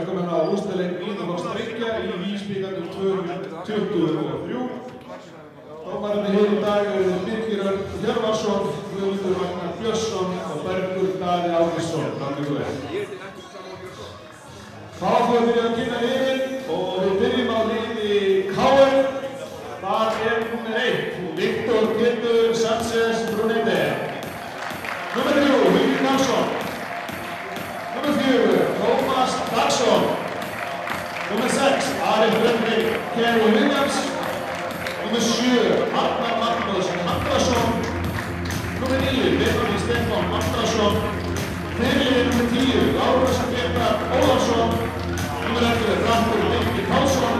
Velkomin á úrslitaleik Íþróttaflokksdrykkja í Vísbíkarnum 2023. Dómararnir hér í dag eru Birgir Örn Hjörvarsson, Guðmundur Ragnar Björnsson og Bergur Daði Ágústsson. Gangi vel. Þá ætlum við að byrja að kynna liðin og við byrjum á liði KR. Þar númer 1, Viktor Pétur Sánchez Brunete. Númer 3, Hugi Karlsson. Númer 4, Tómas Dagsson. Númer 6, Ari Fröndrik Kerry Williams. Númer 7, Arnar Magnús Andrason. Númer 9, Benjamin Stefán Andrason. Fyrirliði númer 10, Lárus Grétar Ólafsson. Númer 11, Rafnur Birgir Pálsson.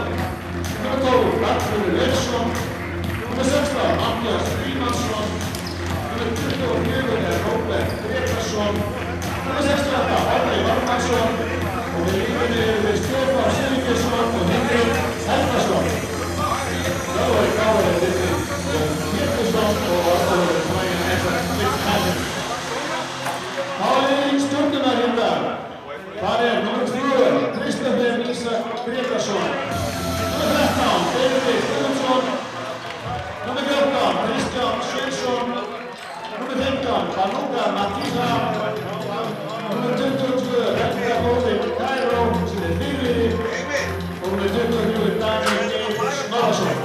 Númer 12, Rafnur Leifsson. Númer 16, Mattias Frímannsson. Númer 24 er Róbert Gretarsson. Númer 68, Árni Varmarsson. Og við lífinni erum við Stefán Sigurðsson og Henrik Helgason. Þjálfari KR er Birgir Pétursson og aðstæður frægin Edvard Littmann. Þá er liðið Stjörnunnar í dag. Þar er númer 2, Kristoffer Ísak Gretarsson. Númer 13, Benedikt Guðmundsson. Númer 14, Kristján Sveinsson. Númer 15, Banuga Matísa. Númer 22, Helga Góðin Kæró, sem er fyrirliði. Og númer 24, Daniel Snorarsson.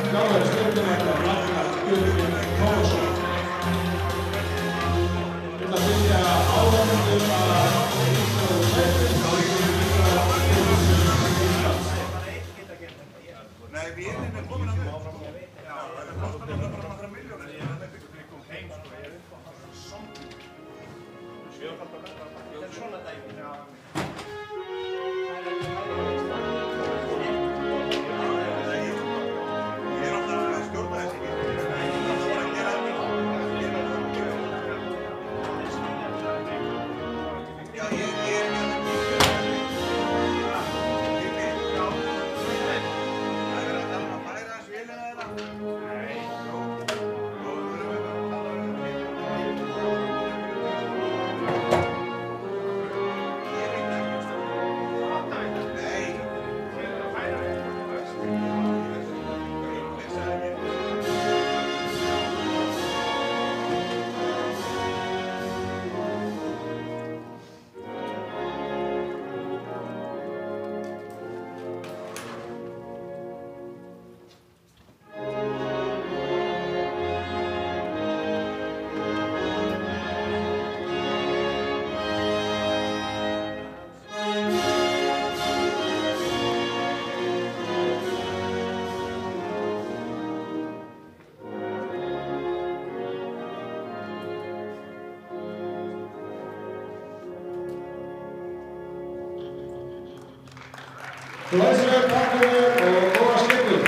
Þjálfari Stjörnunnar er Ragnar Björgvin Tómasson. Við ætlum að byrja áhorfendur að lýsa úr sætum á Íslands. Nei, vélinn er komin að mig. Já, það kostar nokkra milljónir. Ég kom heim, sko. Ég er upp á það samtíð. Sjöfaldar metra. Þetta er svona dæmi. Já. Ég er alltaf að stjórna þessi ekki. Já, ég er ekki að Glæsileg takkiði og góða skemmtun.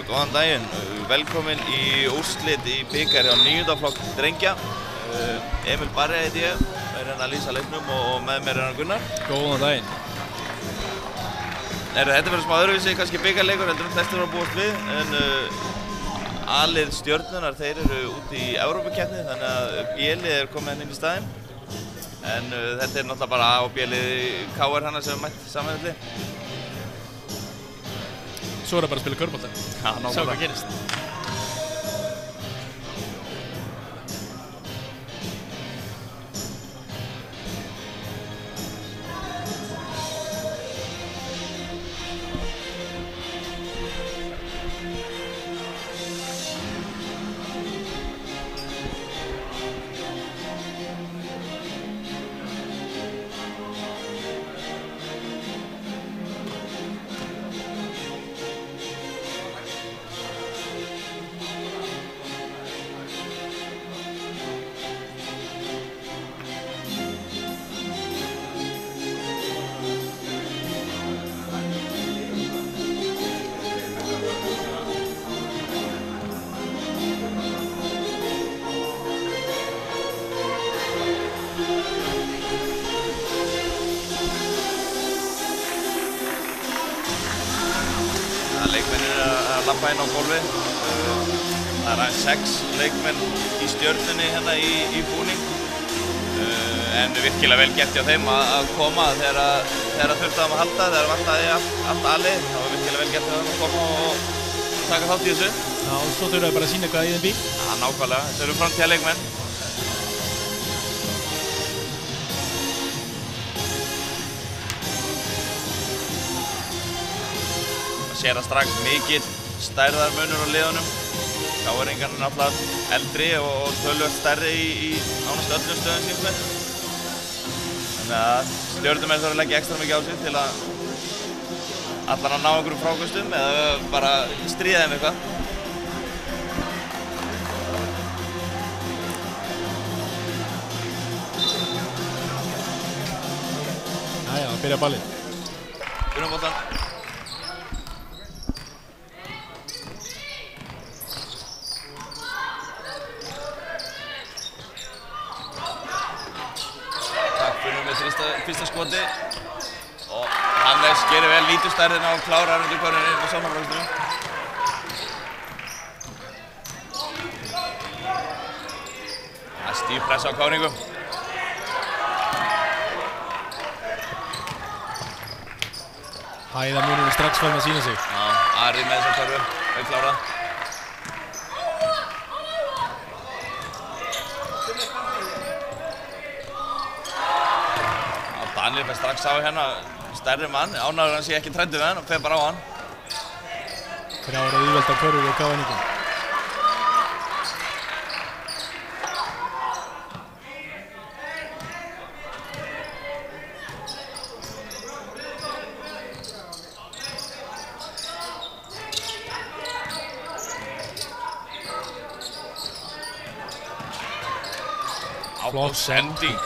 Góðan daginn, velkomin í úrslit í bikar hjá 9. flokk drengja. Emil Barri heiti ég, hérna að lýsa leiknum og með mér hann Gunnar. Góðan daginn. Þetta verður smá öðruvísi, kannski bikarleikur heldur flestir voru að búast við, en A-lið Stjörnunnar, þeir eru úti í Evrópukeppni, þannig að B-lið komið inn í staðinn. En þetta náttúrulega bara A- og B-lið KR hana sem mætt samanhaldi. Svo bara að spila körfubolta. Já, nákvæmlega. Sjá hvað gerist. Leikmenn eru að labba inn á gólfið. Það er aðeins 6 leikmenn í Stjörnunni hérna í búning. En virkilega vel gert hjá þeim að koma þegar þurfti að halda, þegar vantaði allt A-lið. Það var virkilega vel gert hjá þeim að koma og taka þátt í þessu. Já, og svo þurfa bara að sýna hvað í þeim býr. Já, nákvæmlega. Þetta eru framtíðarleikmenn. Sér það strax mikill stærðarmunur á liðunum. KR-ingarnir náttúrulega eldri og töluvert stærri í nánast öllum stöðum sínum með. Þannig að Stjörnumenn þurfa að leggja ekstra mikið á sig til að allan að ná einhverjum frákostum eða bara stríða þeim eitthvað. Jæja, byrja ballið. Byrjum boltan. Fyrsta skoti og Hannes gerir vel lítustærðina og klárar undir körninni með sóknarfrákostunum. Það er stíf pressa á Káringum. Hæðarmunur er strax farin að sýna sig. Já, Ari með þessa körfu, vel klárað. Danir fær strax á hérna stærri mann, ánægður hann sé ekki trendið með hann og fer bara á hann. Þrjár auðveldar körfur og KR-ingum. Flott sending.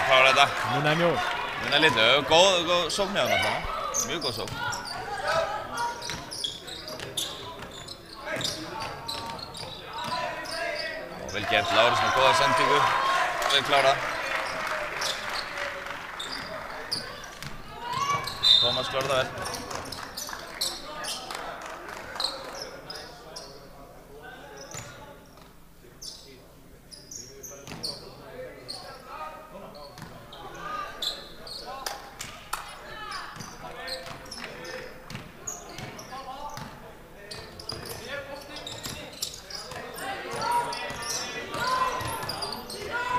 Klára þetta. Núna er mjóður. Núna er litlu, góð sókn hjá hann alltaf. Mjög góð sókn. Og vel gert, Lárus með góða sendingu. Vel klárað. Tómas klárar það vel.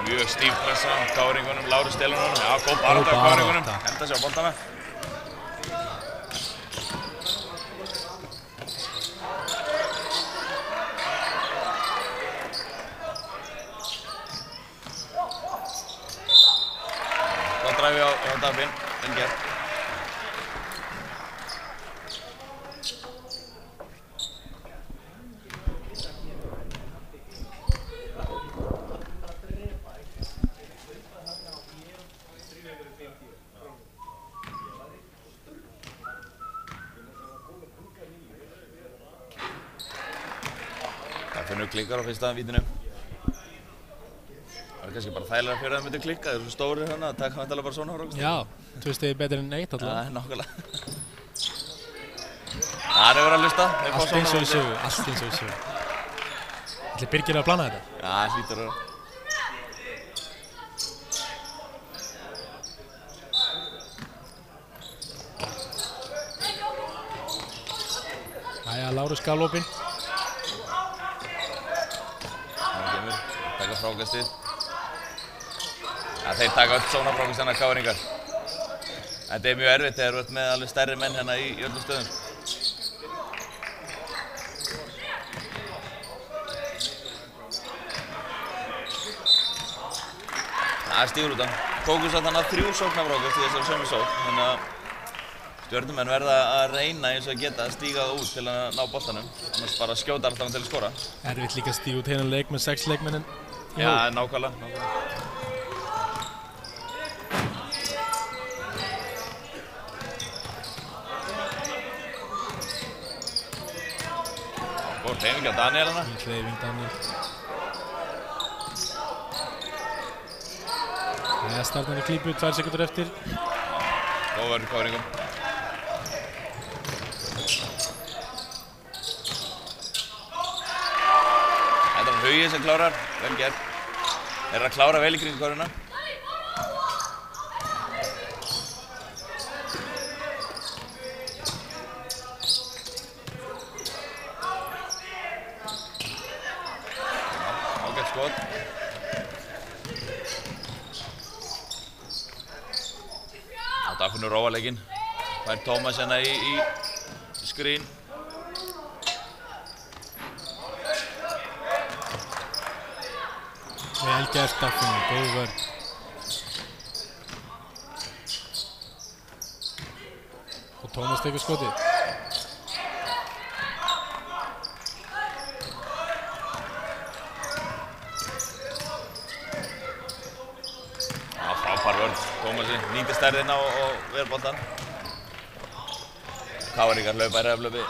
Mjög stíf pressa á KR-ingunum, Lárus stelur honum. Já, góð barátta á KR-ingunum. Henda sig á boltana. Gott dræfi á Dafinn, vel gert. finnur klikkar á fyrsta vítinu. Það er kannski bara þægilega fyrir að það myndi klikka, þeir eru svo stórir hérna, það taka vantilega bara svona frákast. Já, 2 stig betur en 1 alltaf. Já, nákvæmlega. Það er verið að hlusta. Allt eins og í sögu, allt eins og í sögu. Ætli Birgir að plana þetta? Já, það hlýtur að vera. Jæja, Lárus galopinn. Það kemur, taka frákastið. Ja, þeir taka öll svona frákast hérna KR-ingar. Þetta er mjög erfitt þegar þú ert með alveg stærri menn hérna í öllum stöðum. Það er stígur út af. Kókus að hann að 3 sóknarfrákast í þessari sömu sókn, þannig að stjörnumenn verða að reyna eins og að geta að stíga það út til að ná boltanum, annars bara skjóta alltaf til að skora. Erfitt líka að stíga út hérna leik með 6 leikmennin. Já, nákvæmlega. Góð hreyfing á Daniel hana. Fín hreyfing Daniel. Jæja, startandi klípu, 2 sekúndur eftir. Góð verður KR-ingum. Þetta er Hugi sem klárar, vel gert. Þeir eru að klára vel í kring KR-una. Ágætt skot. Þetta finnur róa leikinn. Fær Tómas hérna í skrín. Vel gert Dagfinnur, góð vörn. Og Tómas tekur skotið. Já, frábær vörn. Tómasi nýtir stærðina og ver boltan. KR-ingar hlaupa í reflöpi.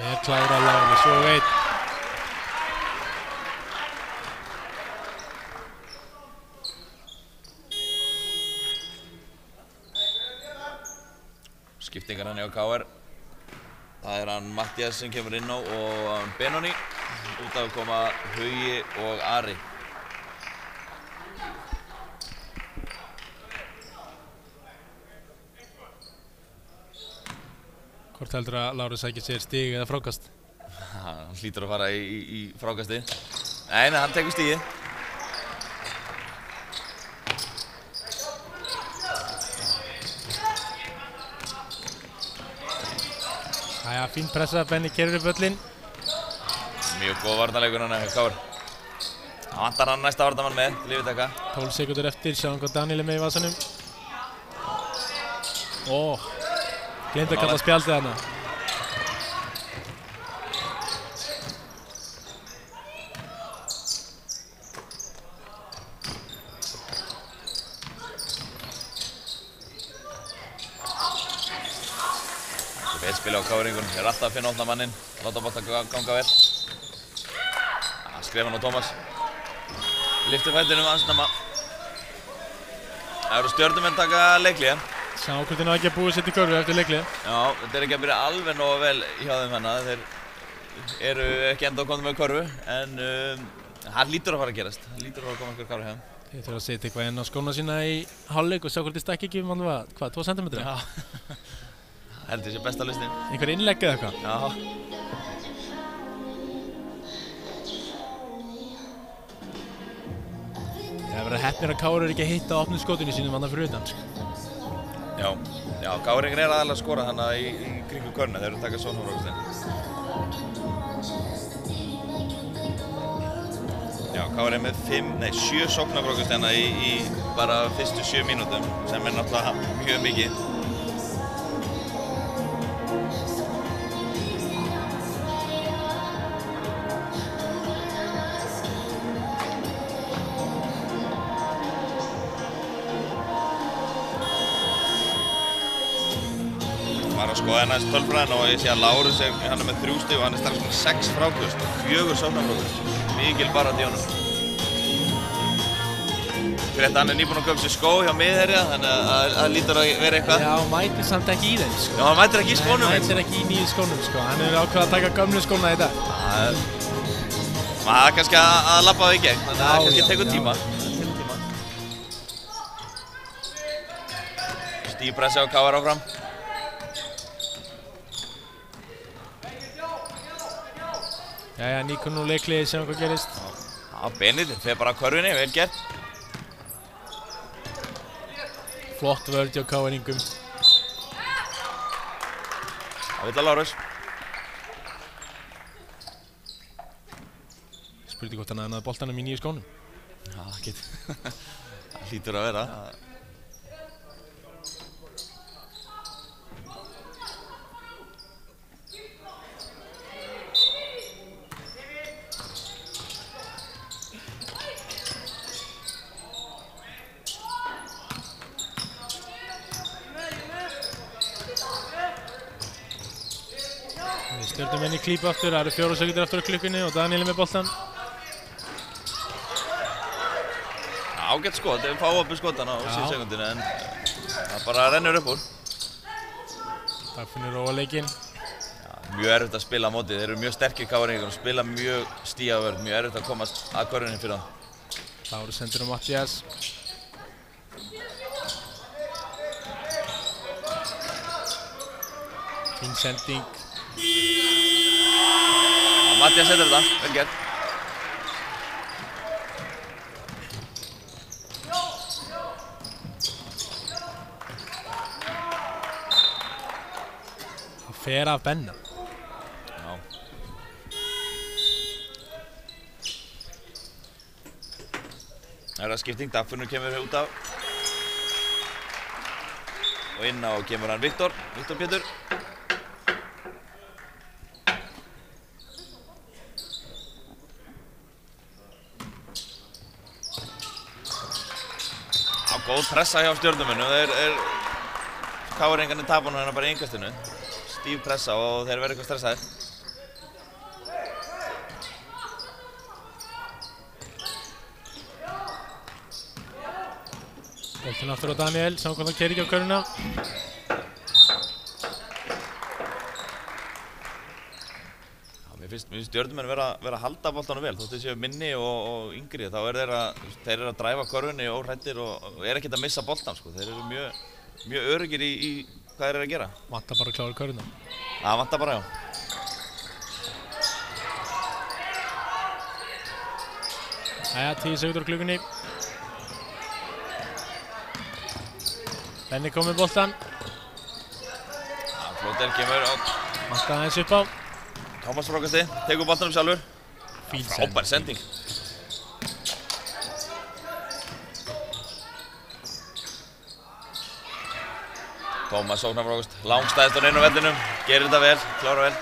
Vel klárað Lárus og 1. Skiptingar hann hjá KR. Það er hann Mattias sem kemur inn á og Benoni. Út af að koma Hugi og Ari. Hvort heldur að Lárus sækir sér stig eða frákast? Hann hlýtur að fara í frákasti. Nei, hann tekur stigið. Jæja, fín pressa, Benni keyrir upp völlinn. Mjög góð varnarleikur hann hjá KR. Það vantar hann næsta varnarmann með til yfirtaka. 12 sekúndur eftir, sjáum hvað Daniel er með í vasanum. Gleymdi að kalla spjaldið hana. Vel spila á KR-ingun, þeir eru alltaf að finna opna mannin, láta bolta ganga vel. Skrifa hann á Tómas. Lyftir fætinum aðeins snemma. Það eru stjörnumenn taka leikliða. Sjá hvort þeir ná ekki að búa sér til körfu eftir leikliða. Já, þetta er ekki að byrja alveg nógu vel hjá þeim hérna. Þeir eru ekki enda að koma með körfu, en það lítur að fara að gerast. Það lítur að fara að koma einhver körfu hjá þeim. Þeir þurfa að setja eitthvað inn á skóna sína í hálfleik og sjá hvort þeir stakki ekki um alveg, hvað, 2 cm? Já, heldur sé besta lausnin. Einhver innlegg eða eitthvað? Já. Það verður heppnir að KR ekki að hitta á opnum skotinu sínum annað fyrir utan. Já, KR-ingar er aðalega að skora hana í kringu körna, þeir eru að taka svona frákastinn. Já, KR er með 7 sóknarfrákast hérna í bara fyrstu 7 mínútum, sem er náttúrulega mjög mikið. maður að skoða næst tölfræðin og ég sé að Lárus hann með 3 stig og hann strax með 6 frákvöst og 4 sóknarfrákvöst. Mikil barátta í honum. Frétta hann nýbúinn að kaupa sér skó hjá miðherja, þannig að það lítur að vera eitthvað. Já, hann mætir samt ekki í þeim, sko. Já, hann mætir ekki í skónum. Hann mætir ekki í nýju skónum, sko. Hann hefur ákveðið að taka gömlu skóna í dag. Það er kannski að labba það í gegn, þannig að það kannski tekur tíma. Stíf pressi á KR áfram. Jæja, Níkon og leikliði, sjáum hvað gerist. Já, Benedikt fer bara á körfunni, vel gert. Flott vörð hjá KR-ingum. Það vill að Lárus. Spurði hvort hann að náði boltanum í nýju skónum. Já, það getur. Það hlýtur að vera. Stjörnumenn í klípu aftur, það eru 4 sekúndur aftur á klukkunni og Daniel er með boltan. Ágætt skot, þeir fá opið skotana á 7 sekúndinu en það bara rennur upp úr. Það finnir róa leikinn. Mjög erfitt að spila á móti, þeir eru mjög sterkir KR-ingar og spila mjög stíga vörð, mjög erfitt að komast að körfunni fyrir það. Lárus sendur á Mattias. Fín sending. Mattias setur þetta, vel gert. Það fer af Benna. Já. Það er skipting, Dagfinnur kemur út af. Og inn á kemur hann Viktor Pétur. Góð pressa hjá Stjörnumönnum, KR-ingarnir tapa nú hérna bara í innkastinu. Stíf pressa og þeir verða eitthvað stressaðir. Boltinn aftur á Daniel, sjáum hvað það keyrir ekki á körfuna. Mér finnst Stjörnumenn vera að halda boltanum vel, þótt þeir séu minni og yngri, þá þeir eru að dræfa körfunni óhræddir og ekkert að missa boltan, sko. Þeir eru mjög öruggir í hvað þeir eru að gera. Vantar bara að klára körfuna. Það vantar bara, já. Jæja, 10 sekúndur á klukkunni. Benni kom með boltan. Flóter kemur á. Vantar aðeins upp á. Tómas Frákasti, tekur boltanum sjálfur. Fín Frábær sending. Tómas sóknar Frákast, langstæðist inn á vellinum, gerir þetta vel, klárar vel.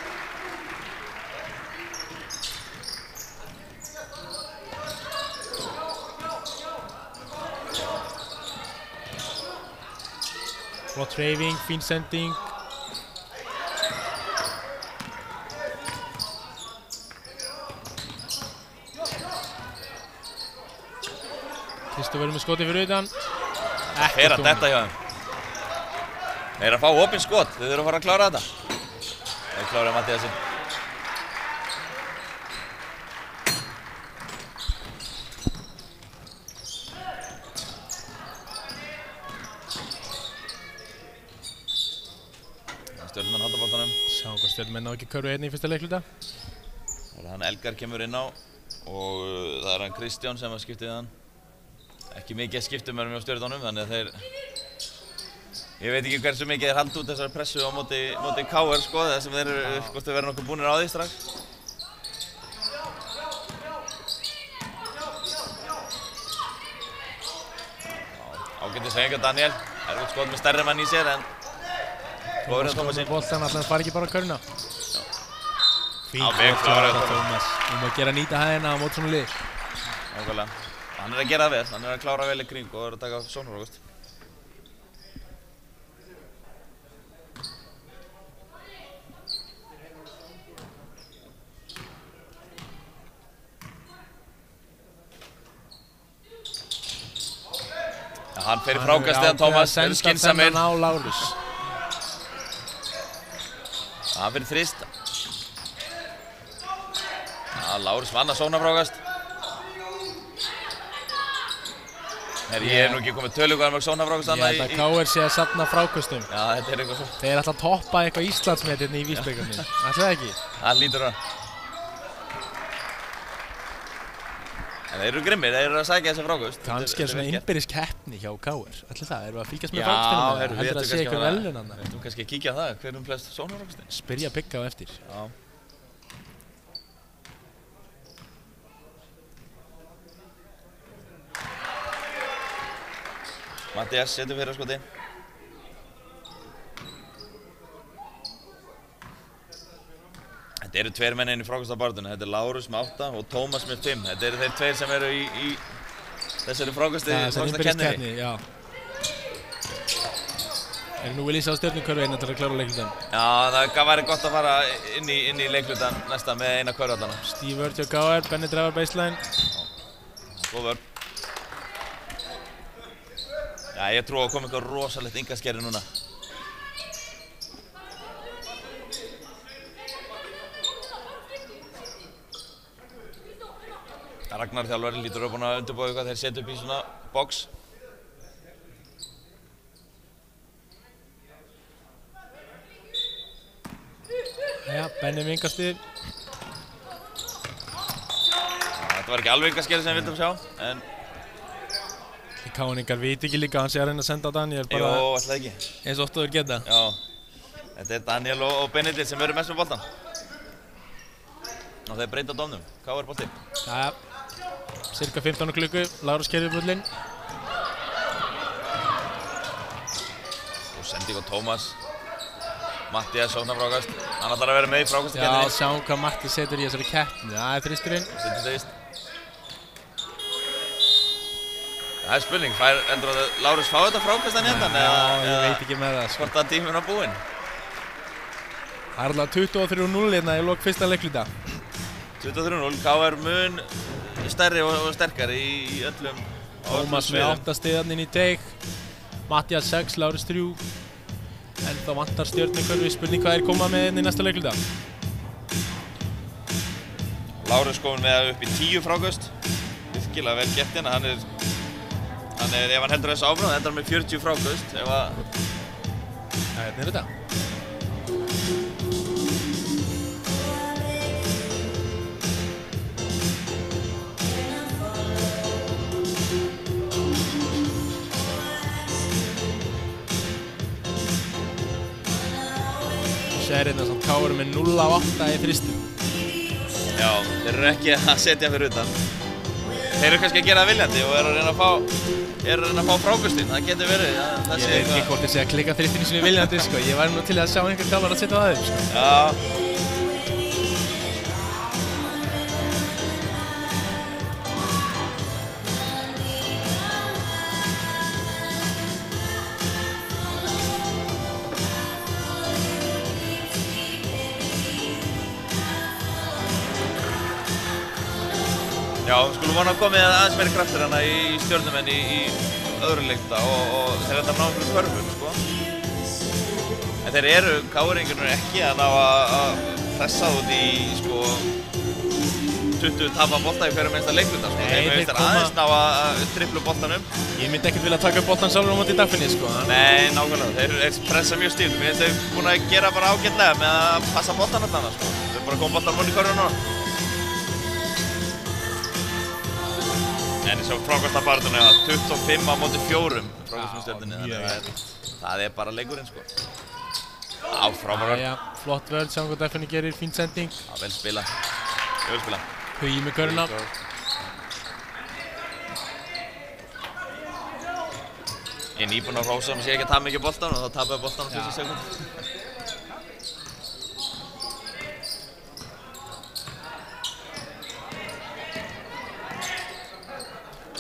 Flott hreyfing, fín sending. Kristó verður með skoti fyrir utan. Fer að detta hjá þeim. Þeir eru að fá opinn skot, þeir eru að fara að klára þetta. Þeir kláraði Mattiasinn. Stjörnumenn halda boltanum. Sjáum hvað Stjörnumenn ná ekki körfu hérna í fyrsta leikhluta. Það er hann Elgar kemur inn á og það er hann Kristján sem að skiptið hann. Ekki mikið að skiptum með Stjörnunum, þannig að þeir... Ég veit ekki hversu mikið þeir halda út þessari pressu á móti KR, sko, þess að þeir eru, hvort þeir verða nokkuð búnir á því strax. Ágætis fengi á Daniel, erfitt skot með stærri mann í sér, en... Góður hjá Tómasinn. Boltan, allan fari ekki bara á körfuna. Fínt vel klárað hjá Tómas. Má gera nýta hæðina á mót svona lið. Nákvæmlega. Hann er að gera það vel, hann er að klára vel í kring og er að taka sóknarfrákast. hann fer í frákastið, Tómas, Hann er skynsamir. á Lárus. Hann fyrir þrist. Já, Lárus vann að sóknarfrákast. Ég nú ekki komið tölu hvað hann var sóknarfrákast Ég held að KR sé að safna frákastum. Já, þetta eitthvað svo. Þeir ætla að toppa eitthvað Íslandsmet hérna í Vísbyggarni. Ætla það ekki? Það lítur það. En þeir eru grimmir, þeir eru að sækja þessi frákast. Kannski er svona innbyrðis keppni hjá KR. Ætli það, eru að fylgjast með Já, frákastunum? við Heldur að sé eitthvað velun annað? Við ætlum kannski að kíkja á það, hver flest sóknarfrákastin. Spyrja Bigga á eftir. Já. Mattias setur fyrir skoti. Þetta eru tveir menn inn í frákastabaráttunni. Þetta er Lárus með 8 og Tómas með 5. Þetta eru þeir tveir sem eru í þessari frákastakenninni. Já. En nú vil ég sjá stjörnukörfu til að klára leiklutan. Já, það væri gott að fara inn í leiklutan næsta með eina körfu allana. Steve Wörth hjá KR, Benni drefar baseline. Góð vörn. Já, ég trú að koma eitthvað rosalegt yngaskerri núna. Ragnar þjálfari lítur að búin að undirbúa eitthvað þeir setja upp í svona box. Já, Benni með yngastir. Þetta var ekki alveg yngaskerri sem við vildum sjá, en Káningar viti ekki líka að hann sé að reyna að senda á Daniel bara Jó, alltaf ekki. Eins og oft þeir geta. Já. Þetta er Daniel og Benedikt sem eru mest með boltan. Og þeir breyta dómnum. KR bolti. Jæja. Cirka 15 klukku, Lárus kerði bullinn. Og sending á Tómas. Mattias sóknarfrákast. Hann ætlar að vera með í frákastakenninni. Já, sjáum hvað Matti setur í þessari keppni. Það er þristurinn. Setur þrist. Það er spurning, endur að Lárus fá þetta frákastan hérna? Já, ég veit ekki með það. Hvort að tíminn var búinn? Það er alveg 23-0 hérna í lok fyrsta leikluta. 23-0, KR mun stærri og sterkari í öllum Tómas með 8 stiðan inn í teig. Mattias 6, Lárus 3. En þá vantar stjörnukörfi, spurning hvað koma með inn í næsta leikluta. Lárus komin með upp í 10 frákast. Virkilega vel gert hérna, ef hann heldur þessu áfram, endar með 40 frákast. Já, hérna er þetta. Sér hérna samt KR með 0-8 í þristum. Já, þeir eru ekki að setja fyrir utan. Þeir eru kannski að gera það viljandi og eru að reyna að fá frákastinn, það getur verið. Ég veit ekki hvort þeir sé að klikka þristinu sinni viljandi, sko. Ég væri nú til að sjá einhvern þjálfara að setja það upp, sko. Já. Já, við skulum vona að komið aðeins meiri kraftur hérna í stjörnumenn í öðru leikluta og þeir enda að ná einhverjum körfum, sko. En þeir eru, KR-ingarnir ekki að ná að pressa út í, sko, 20 tapa bolta í hverjum einsta leikluta, sko. Þeir mögust aðeins ná að tripla boltanum. Ég myndi ekkert vilja taka upp boltan sjálfur á móti í Dagfinni, sko. Nei, nákvæmlega. Þeir pressa mjög stíft. Mér finnst þeir búin að gera bara ágætlega með að passa boltan alltaf, sko. Þeir bara koma boltan í körfuna. En svo frákastabaráttunni að 25 á móti 4 frákaststjörnunni, þannig að það er bara leikurinn, sko. Á, frábærar. Já, flott vörð, sjáum hvað Dagfinni gerir, fín sending. Já, vel spila. Vel spila. Hugi með köruna. Ég er nýbúinn að hrósa sé ekki að tapa mikið boltan og þá tapaði boltan á 10 sekúndur.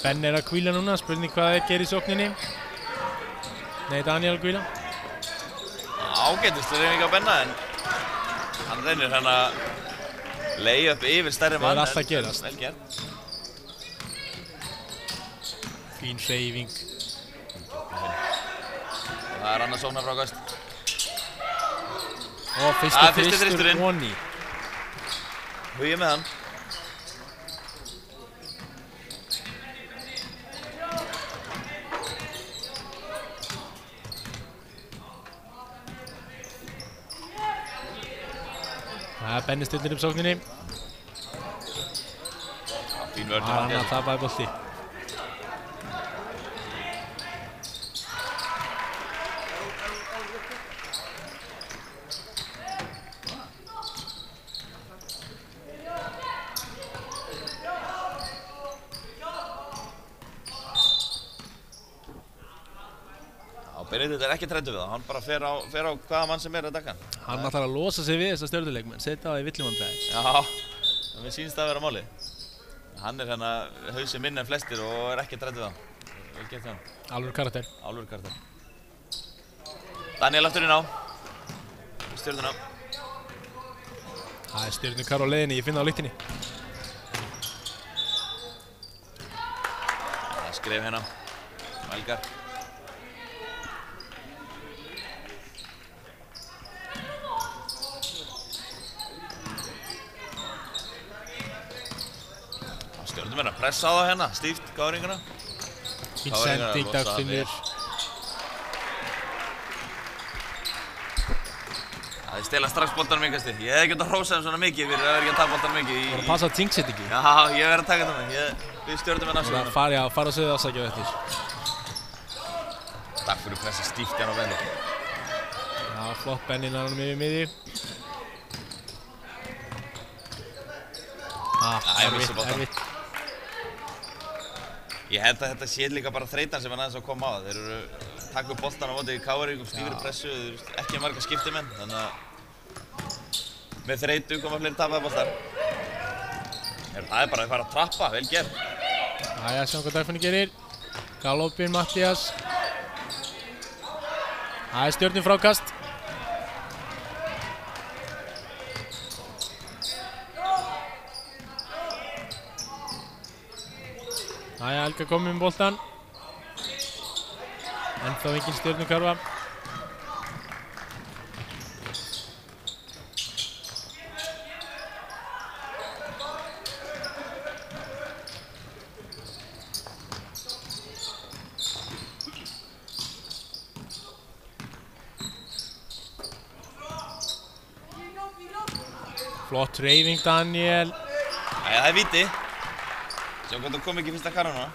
Ben er að hvíla núna, spurning hvað gerir í sókninni. Nei, Daniel að hvíla. Ágætist reyfing á Benna, en hann reynir hann að leiða upp yfir stærri mann. Það er alltaf að gerast. Vel gert. Fín hreyfing. annað sóknarfrákast. Og fyrsti þristur Oni. Hugi með hann. Það er Benni stillir upp sókninni. Fín vörn. Hann tapaði bolti. Benedikt er ekki træddur við það, hann bara fer á hvaða mann sem er að dekka hann. Hann ætlar að losa sig við þessa Stjörnuleikmenn, setja það í villimandræði. Já, mér sýnst það að vera máli. Hann er hérna hausi minni en flestir og er ekki træddur við það. Vel gert hjá hann. Alvöru karakter. Alvöru karakter. Daniel aftur inn á. Stjörnuna. Það er Stjörnukar á leiðinni, ég finn það á lyktinni. Það er skref hérna. Mælgar. Stjörnum er að pressa á það hérna, stíft, gáringuna. Fín sending, Dagfinnur. Það er stela strax boltanum ykkasti. Ég hef ekki að hrósa þeim svona mikið fyrir að vera ekki að taka boltanum mikið. Það var að passa á jinx-settingi. Já, ég verð að taka þetta með. Við stjörnum hérna afsökunar. Það fara að sögðu afsakið á eftir. Dagfinnur pressa stíft hérna á Benni. Já, flott Benni náðum yfir miði. Erfitt. Ég held að þetta sé líka bara þreytan sem hann aðeins að koma á. Þeir eru taka upp boltan á móti í KR-ingum, stífri pressu, þeir eru ekki marga skiptimenn, þannig að með þreytu koma fleiri tapaði boltar. Það er bara að fara að trappa, vel gert. Jæja, sjáum hvað Dagfinnur gerir. Galopin Mattias. Það er Stjörnum frákast. Jæja, Helga komið með boltan. Ennþá engin Stjörnukarfa. Flott hreyfing, Daniel. Jæja, það er víti. Sjá hvort það kom ekki fyrsta karra núna.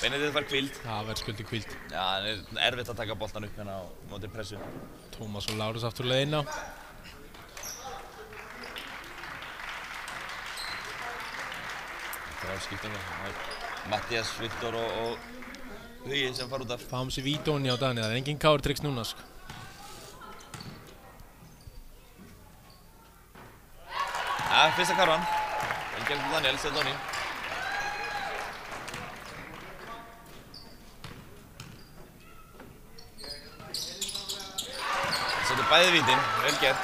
Benedikt var hvíld. Já, verðskuldi hvíld. Já, það er erfitt að taka boltan upp hérna á móti pressu. Tómas og Lárus aftur leið inn á. Það er skiptingar. Mattias, Viktor og Hugi sem fara út af. Fáum sér vítóni á Daniel, það er engin KR-tricks núna, sko. Já, fyrsta karvan. Vel gert með Daniel, setja honi. Setur bæði vítin, vel gert.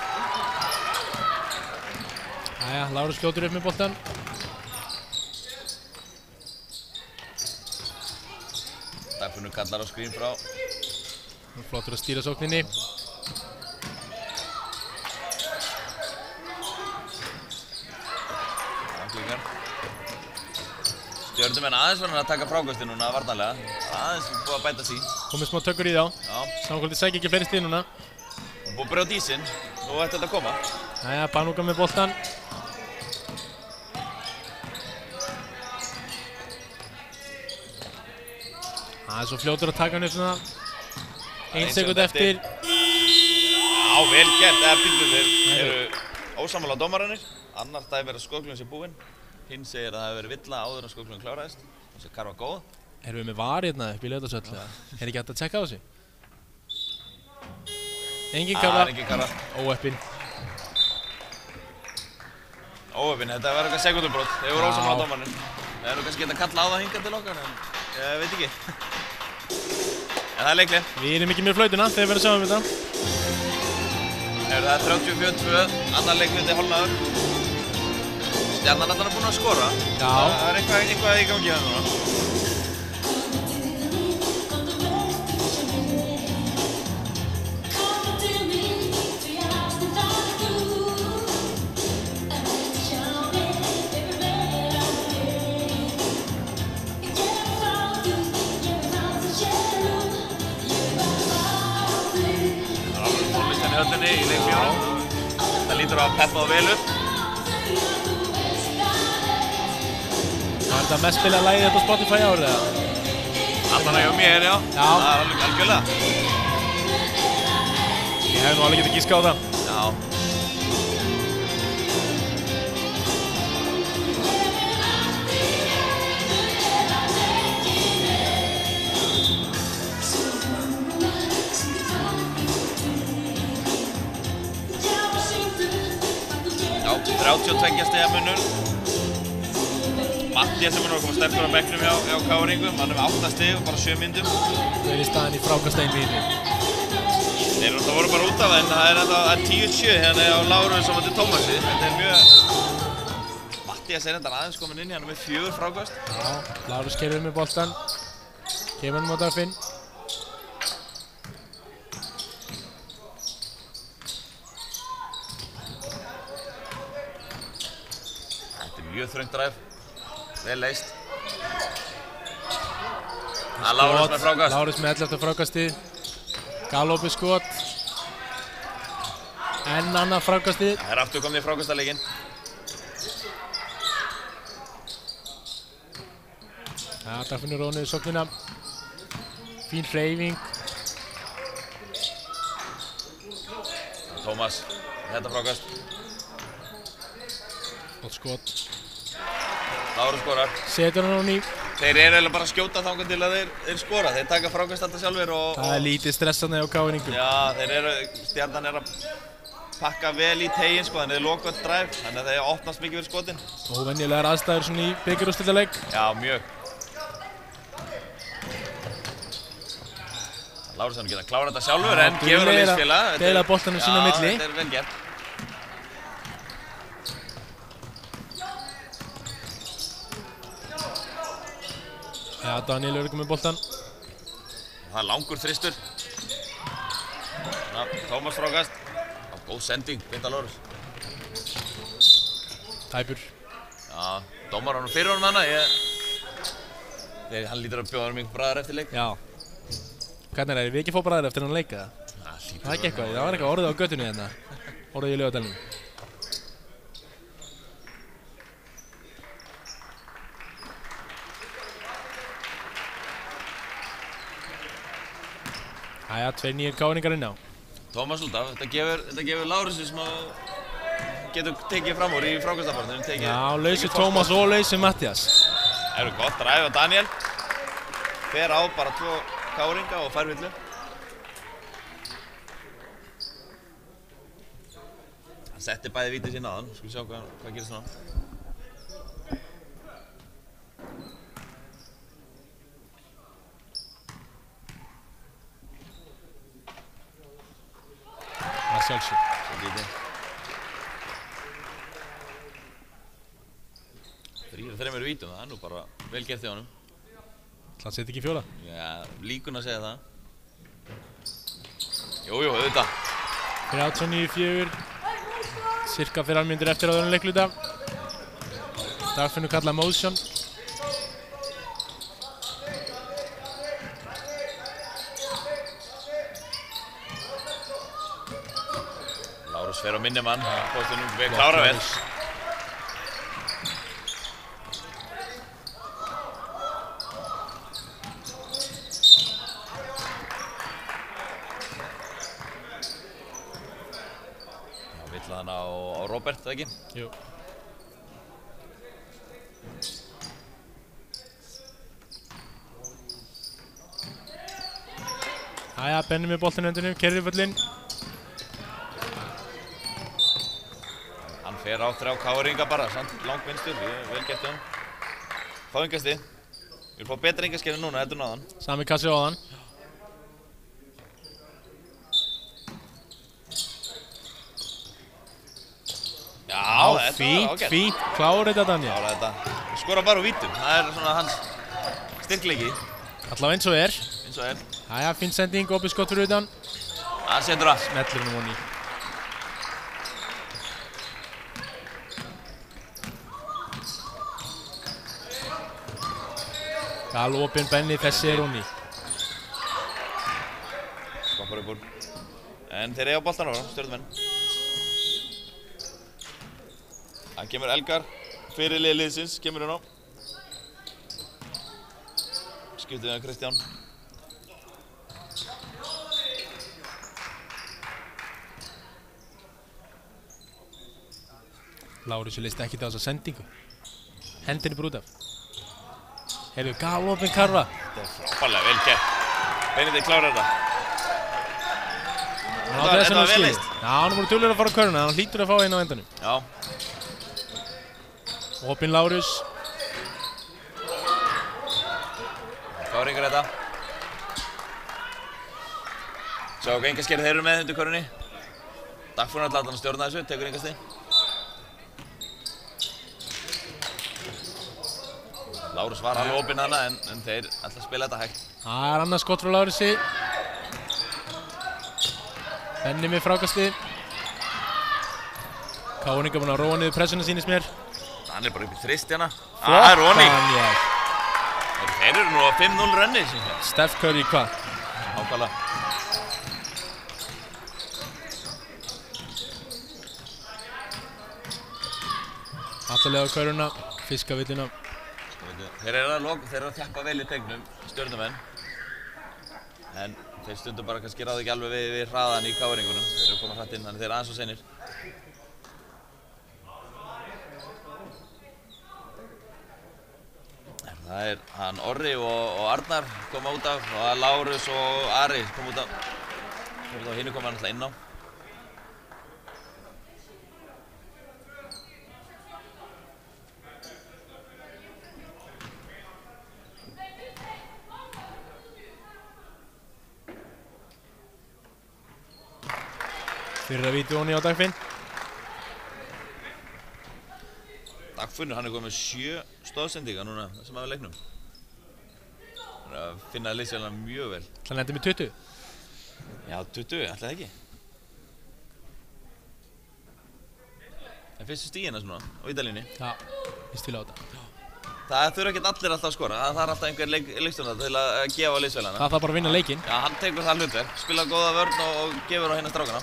Jæja, Lárus skjótur upp með boltan. Dagfinnur kallar á skrín frá. Flottur að stýra sókninni. Stjörnumenn aðeins var hann að taka frákvæmstu núna varnarlega. Aðeins búið að bæta sín. Komið smá tökur í þá. Já. Samkvöldið sækja ekki fleiri stig núna. Og búið að brjóta ísinn. Nú ætti þetta að koma. Jæja, Banuka með boltan. Það er svo fljótur að taka hann upp svona 1 sekúnd eftir. Já, vel gert. Eða býttu þeir eru ósammála dómararnir. Annar dæmi er að skóklun sé búinn. Hinn segir að það hefur verið villa áður en skóklun kláraðist. Þessi karfa góð. Erum við með var hérna upp í Laugardalshöll? Er ekki hægt að tjekka á þessu? Engin karfa. Það er engin karfa. Óheppinn. Óheppinn, þetta var eitthvað sekúndubrót. Þeir voru ósammála dómararnir. Það er nú kannski gett að kalla á það hingað til okkar, en ég veit ekki. En það er leiklega. Við erum ekki með flautuna þegar við verðum að sjá þetta. Það er 34-2, annar leikluti hálfnaður. Stjarnan allan er búinn að skora. Já. Það er eitthvað í gangi hérna núna. Höllinni í leikfjórum. Það lítur að peppa það vel upp. Það er þetta mest spilað lagið þetta á Spotify árið eða? Allan að hjá mér, já. Já. Það er alveg algjörlega. Ég hef nú alveg getið gíska á það. Já. Já, 32 stiga munur. Mattias sem er að koma sterkur á bekknum hjá Káringum. Hann er með 8 stig og bara 7 myndum. Þeir í staðinn í frákasteinvíni. Þeir voru bara út af það, en það er 10-7 hérna á Lárus og Matti Tómasi. Þetta er mjög... Mattias er þetta aðeins komin inn í, hann er með 4 frákast. Já, Lárus keyrður með boltan. Kemur hann á Dagfinn. Mjög þröngt dræf, vel leist. Það er Lárus með frákast. Lárus með 11. frákastið. Galopið skot. Enn annað frákastið. Það er aftur komið í frákastaleikinn. Já, það finnur Rónið í sóknina. Fín hreyfing. Tómas, þetta frákast. Gott skot. Lárus skorar. Setur hann á ný. Þeir eru eiginlega bara að skjóta þangað til að þeir skora. Þeir taka frákast alltaf sjálfur og... Það er lítið stressandi á Káringum. Já, Stjarnan er að pakka vel í teginn sko, þannig að þeir loka öll dræf. Þannig að þeir opnast mikið fyrir skotin. Óvenjulegar aðstæður svona í bikarúrslitaleik. Já, mjög. Lárus hann geta klárað þetta sjálfur en gefur að liðsfélag. Deila boltanum sín á milli. Já, þetta er vel gert. Já, Daniel er með boltan. Það er langur þristur. Tómas frákast. Góð sending, beint að Lárus. Tæpur. Já, dómar hann fyrir honum hana. Hann lítur að bjóða hann einhver bræðar eftir leik. Já. Hvernig er við ekki fá bræðar eftir hann leika? Það er ekki eitthvað, það var eitthvað orðið á götunni hérna. Orðið í Laugardalnum. Jæja, 2 nýjir Káringar inn á. Tómas út af, þetta gefur Lárusi sem að getur tekið fram úr í frákastabarninu. Já, lausi Tómas og lausi Mattias. Það eru gott dræf á Daniel. Fer á bara 2 Káringa og fær villu. Hann setti bæði vítið sín aðan, skulum sjá hvað gerist núna. Það sjálfsög. Þreymur vítum, það er nú bara vel gert hjá honum. Það setja ekki fjóla. Já, líkun að segja það. Jújú, auðvitað. 39-4. Cirka 4 mínútur eftir á þennan leikluta. Dagfinnur kallað motion. Lárus fer á minni mann, postunum við klára vel. Vill hann á Robert, eða ekki? Jú. Jæja, Benni með boltinn endurinn, kerrir völlinn. Hann fer á 3 Káringa bara, samt langt vinstur, vel gert hjá hann. Fá yngasti. Við viljum fá betra yngaskeið en núna, heldur en áðan. Sami kassi á áðan. Já, fínt, klár þetta Daniel. Klára þetta. Skora bara úr vítum, það er svona hans styrkleiki. Allavega eins og er. Eins og er. Jæja, fín sending, opið skott fyrir utan. Það setur það. Smellir hún í. Galopin Benni, þessi er hún í. Skoppar upp úr. En þeir eiga á boltan ára, Stjörnumenn. Það kemur Elgar, fyrirlið liðsins, kemur hann á. Skiptið við Kristján. Lárus leist ekki á þessa sendingu. Hendinni bara út af. Heyrðu, galopin Karfa. Þetta er frábærlega vel gert. Benedikt klárar þetta. Þetta var vel leist. Já, hann voru tölur að fara á köruna, hann hlýtur að fá einn á endanum. Já. Opin Lárus. Káringur þetta. Sjá hvað engaskerið þeir eru með undir körunni. Dagfúrn ætla að stjórna þessu, tekur engasti. Lárus var alveg opinn hana en þeir ætla að spila þetta hægt. Það er annað skott frá Lárusi. Benni með frákastið. Káringur búinn að róa niður pressuna sýnist mér. Hann er bara upp í þrist hérna. Það er Ronny. Daniel. Þeir eru nú á 5-0 rönni. Steph Curry hvað? Ákvæmlega. Allalega á köruna, fiskavillina. Þeir eru að þjappa vel í tegnum, Stjörnumenn. En þeir stundum bara kannski ráði ekki alveg við hraðan í káringunum. Þeir eru komað hratt inn, þannig þeir eru aðeins og seinir. Það er hann Orri og Arnar koma út af og Lárus og Ari koma út af. Hinu koma hann alltaf inn á. Fyrra víti honi á Dagfinn. Dagfinnur, hann er komið með 7 stóðsendinga núna sem af leiknum. Hann er að finna liðsvélina mjög vel. Það lendir með 20. Já, 20, ætli það ekki. Það er fyrstu stígina svona á vítalínni. Já, ég stíla á þetta. Það þurfa ekki allir alltaf að skora. Það þarf alltaf einhver leikstjórnar til að gefa liðsvélina. Það þarf bara að vinna leikinn. Já, hann tekur það hlutverk, spila góða vörn og gefur á hérna strákana.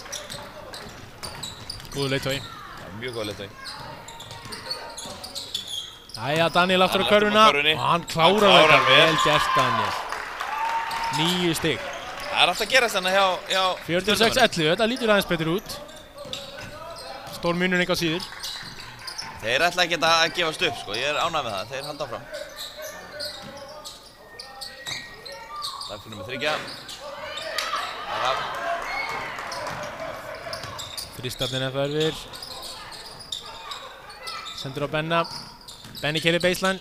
Góður leiðtogi. Já, mjög góða leiðtogi. Jæja, Daniel aftur á körfuna og hann klárar þetta. Vel gert, Daniel. 9 stig. Það er alltaf að gerast hérna hjá 46-11, þetta lítur aðeins betur út. Stór munur enga síður. Þeir ætla ekki að gefast upp, sko. Ég er ánægð með það. Þeir halda áfram. Dagfinnur með 3. Þrýstarnir er þörfir. Sendur á Benna. Benni keirir baseline.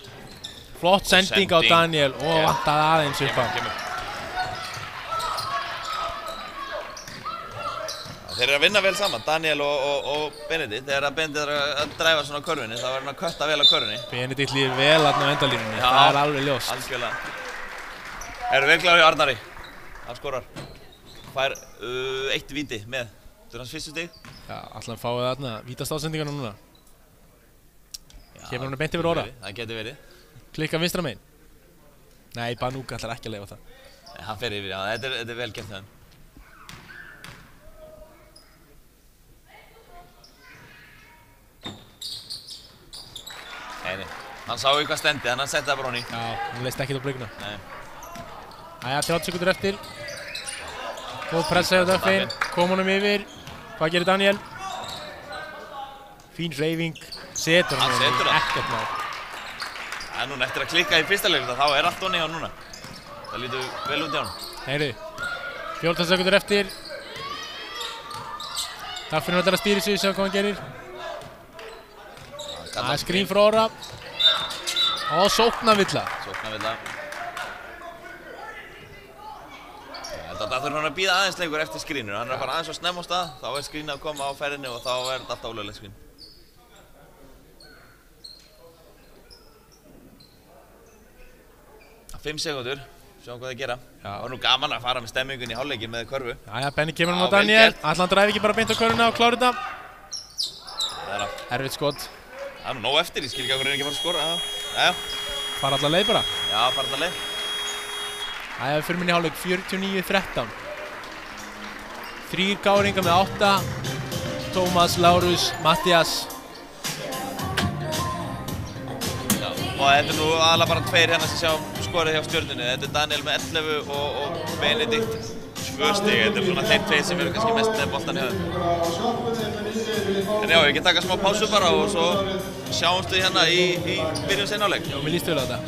Flott sending á Daniel og vantaði aðeins upp á. Þeir eru að vinna vel saman, Daniel og Benedikt. Þegar Benedikt er að dræfa svona á körfunni, þá er hann að kötta vel á körfunni. Benedikt líður vel þarna á endalínunni, það er alveg ljóst. Algjörlega. Eru vel klárir hjá Arnari. Hann skorar. Fær 1 víti með. Þetta er hans fyrstu stig. Já, ætla hann fáið þarna vítastáðsendingarna núna. Kemur hann beint yfir Óra. Það getur verið. Klikka vinstra megin. Nei, Banúka ætlar ekki að leyfa það. Nei, hann fer yfir, já, þetta er vel gert það. Nei, hann sá eitthvað stendi, þannig að hann setti það bara honni. Já, hann leist ekkert á blikuna. Nei. Jæja, 30 sekundur eftir. Góð pressa hjá Dagfinn, kom honum yfir. Hvað gerir Daniel? Fín hreyfing, setur hann ekkert mál. Það er núna eftir að klikka í fyrsta leikluta, þá er allt honni hjá núna. Það lítur vel út hjá hann. Heyri, 14 sekundur eftir. Dagfinn ætlar að stýra sig, sjá hvað hann gerir. Það er skrín frá Óra. Og sóknarvilla. Sóknarvilla. Það þurfa hann að bíða aðeins lengur eftir skrínur. Hann er að fara aðeins að snemma á stað, þá er skrínið að koma á ferðinni og þá er þetta alltaf ólöglegt skrín. 5 sekúndur, sjáum hvað það gera. Já. Það var nú gaman að fara með stemmingun í hálfleikin með körfu. Jæja, Benni kemur hann á Já, vel Daniel. gert. Ætla hann dræfi ekki bara beint á körfuna og klára þetta. Það er að- Erfitt skot. það er nú nóg eftir, ég skil ekki að hverju ekki að fara að skora. Jæja, Fara alla leið bara. já, fara þetta leið. Jæja, við fyrir minni hálfleik 49-13. 3 gáringar með 8. Tómas, Lárus, Mattias. Já, og þetta er nú aðalega bara 2 hérna sem sjá skorið hjá Stjörnunni. Þetta er Daniel með 11 og Benedikt 2 stig. Þetta er svona þeir 2 sem eru kannski mest með boltan hjá þeim. En já, ég get taka smá pásu bara og svo sjáumst við hérna í byrjun seinni hálfleik. Já, mér líst vel á þetta.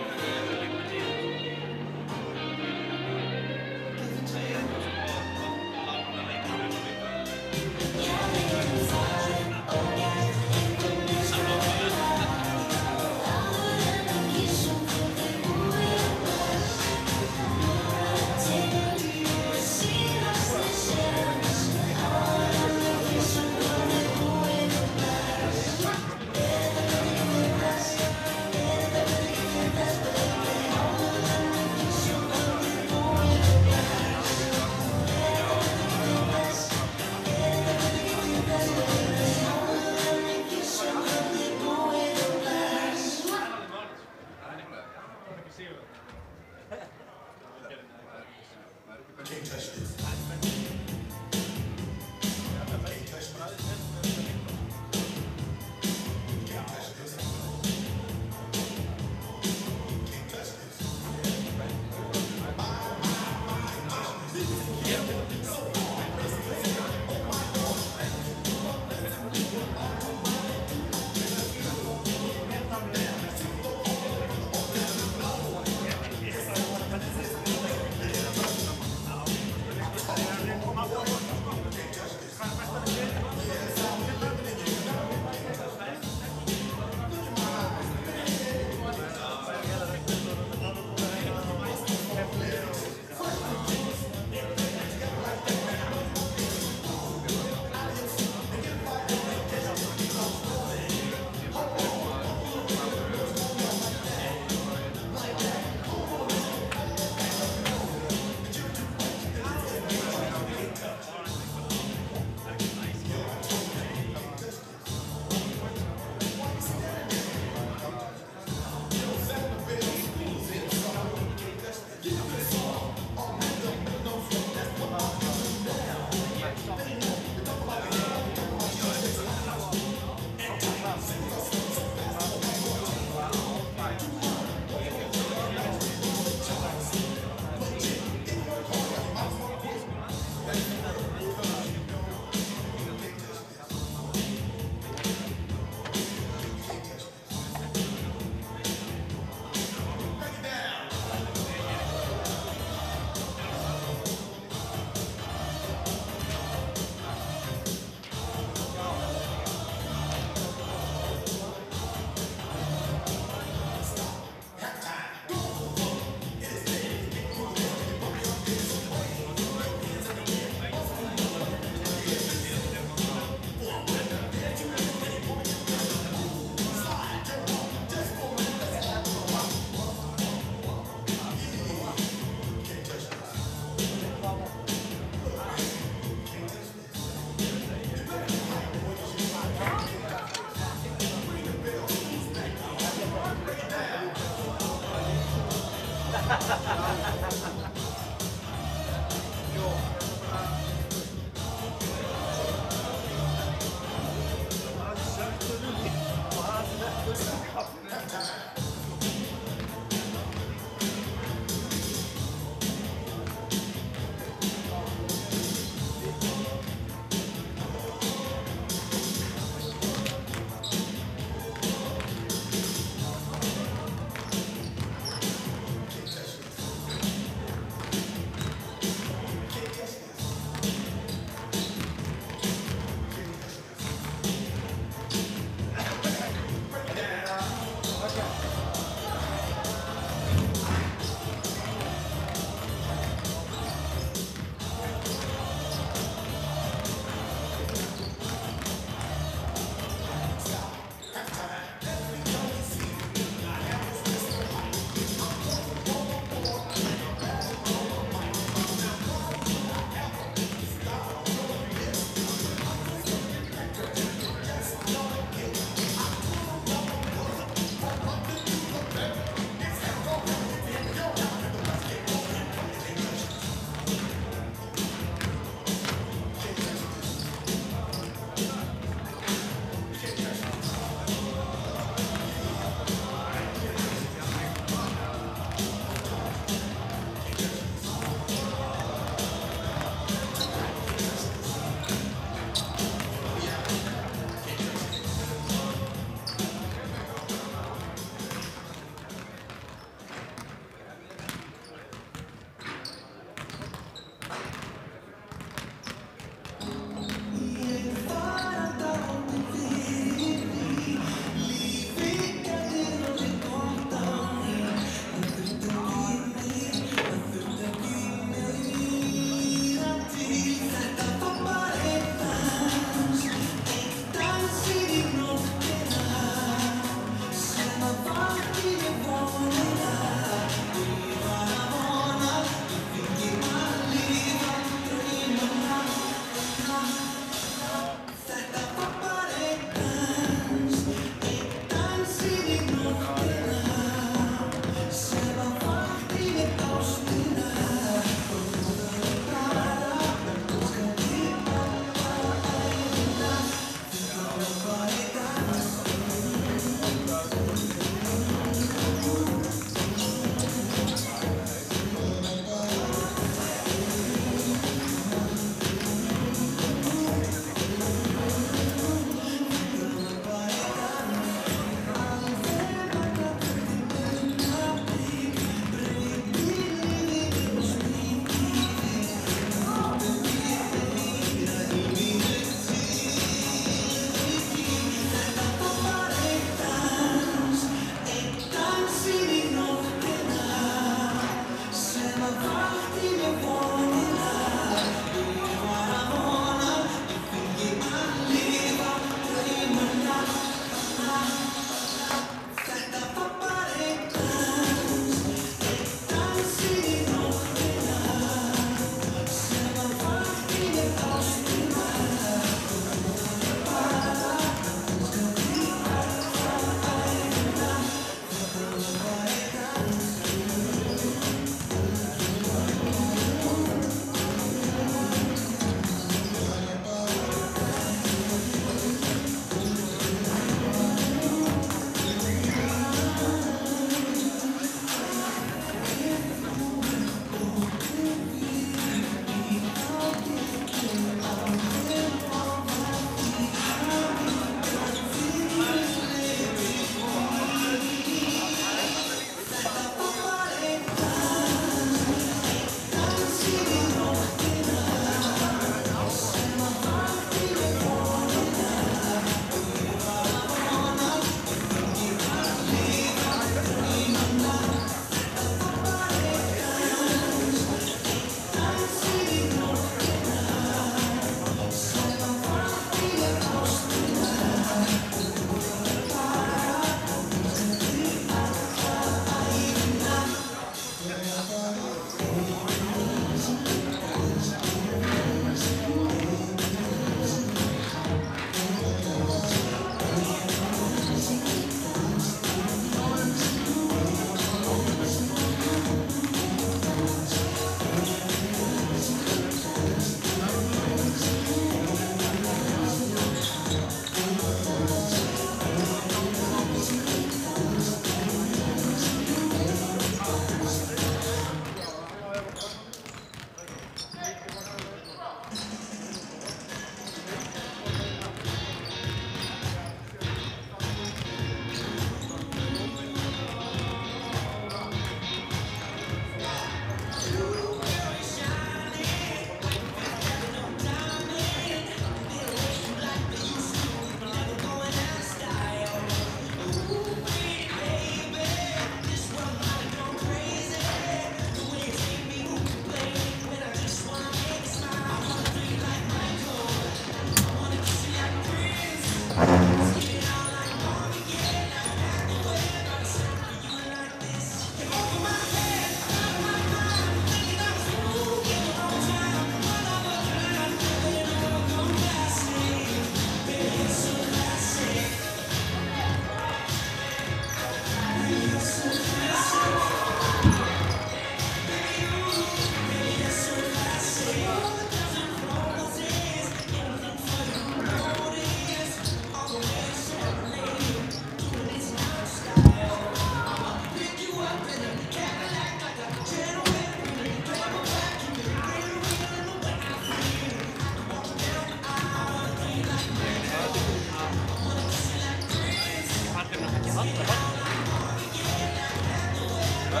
Já,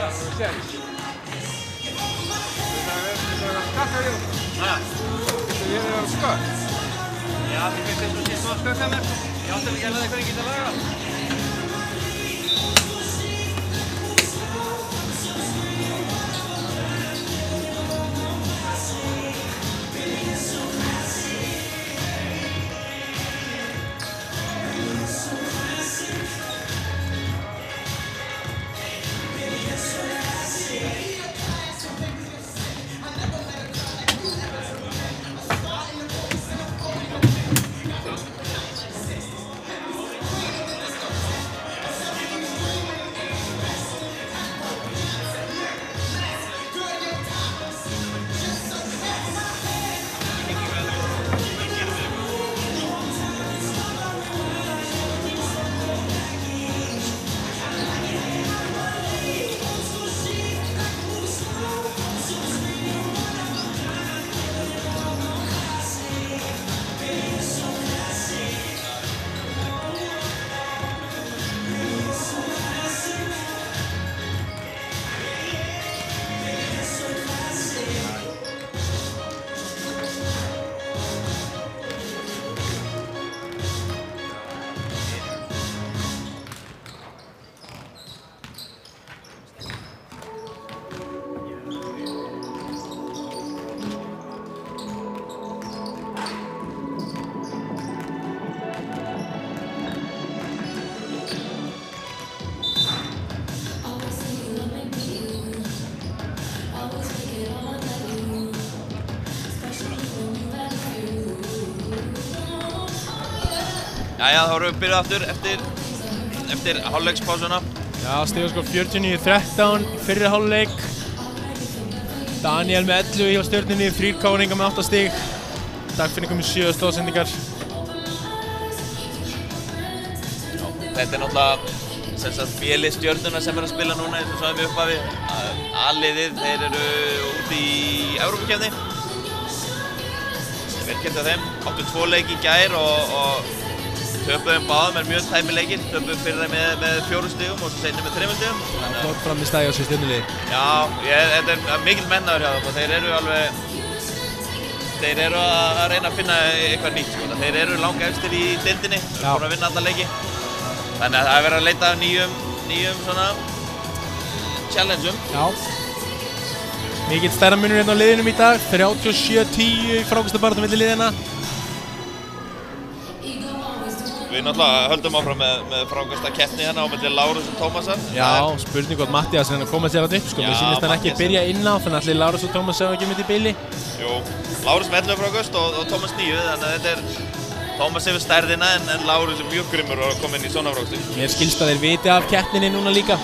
þið finnst eins og sé svona stökk að mér. Ég átti að gera það eitthvað ég geta lagað. Jæja, þá erum við byrjað aftur eftir hálfleikspásuna. Já, stigaskor 49-13 í fyrri hálfleik. Daniel með 11 hjá Stjörnunni, 3 káringar með 8 stig. Dagfinningur með 7 stóðsendingar. Þetta er náttúrulega sem sagt B-lið Stjörnuna sem er að spila núna eins og sagðum við upphafi. A-liðið, þeir eru úti í Evrópukeppni. Vel gert af þeim, áttu 2 leiki í gær og töpuðum báðum mjög tæmi leikir. Töpuðum fyrir þeim með 4 stigum og svo seinni með 3 stigum. Flott fram í stæði á sér Stjörnuliði. Já, þetta er mikill mennaður hjá þeim og þeir eru að reyna að finna eitthvað nýtt sko. Þeir eru langefstir í deildinni, þeir eru búin að vinna alla leiki. Þannig að það er verið að leita af nýjum svona challengeum. Já. Mikill stærra munur hérna á liðinum í dag, 37-10 í frákastabaráttu milli liðina. Við náttúrulega höldum áfram með frákastakeppni hérna á milli Lárus og Tómasar. Já, spurning hvort Matthías reyna að koma sér þarna upp sko. Mér sýnist hann ekki byrja inn á, þannig að allir Lárus og Tómas sjá ekki myndi í bili. Jú, Lárus með 11 frákast og Tómas 9, þannig að þetta er Tómas hefur stærðina en Lárus er mjög grimmur að koma inn í svona frákasti. Mér skilst að þeir viti af keppninni núna líka.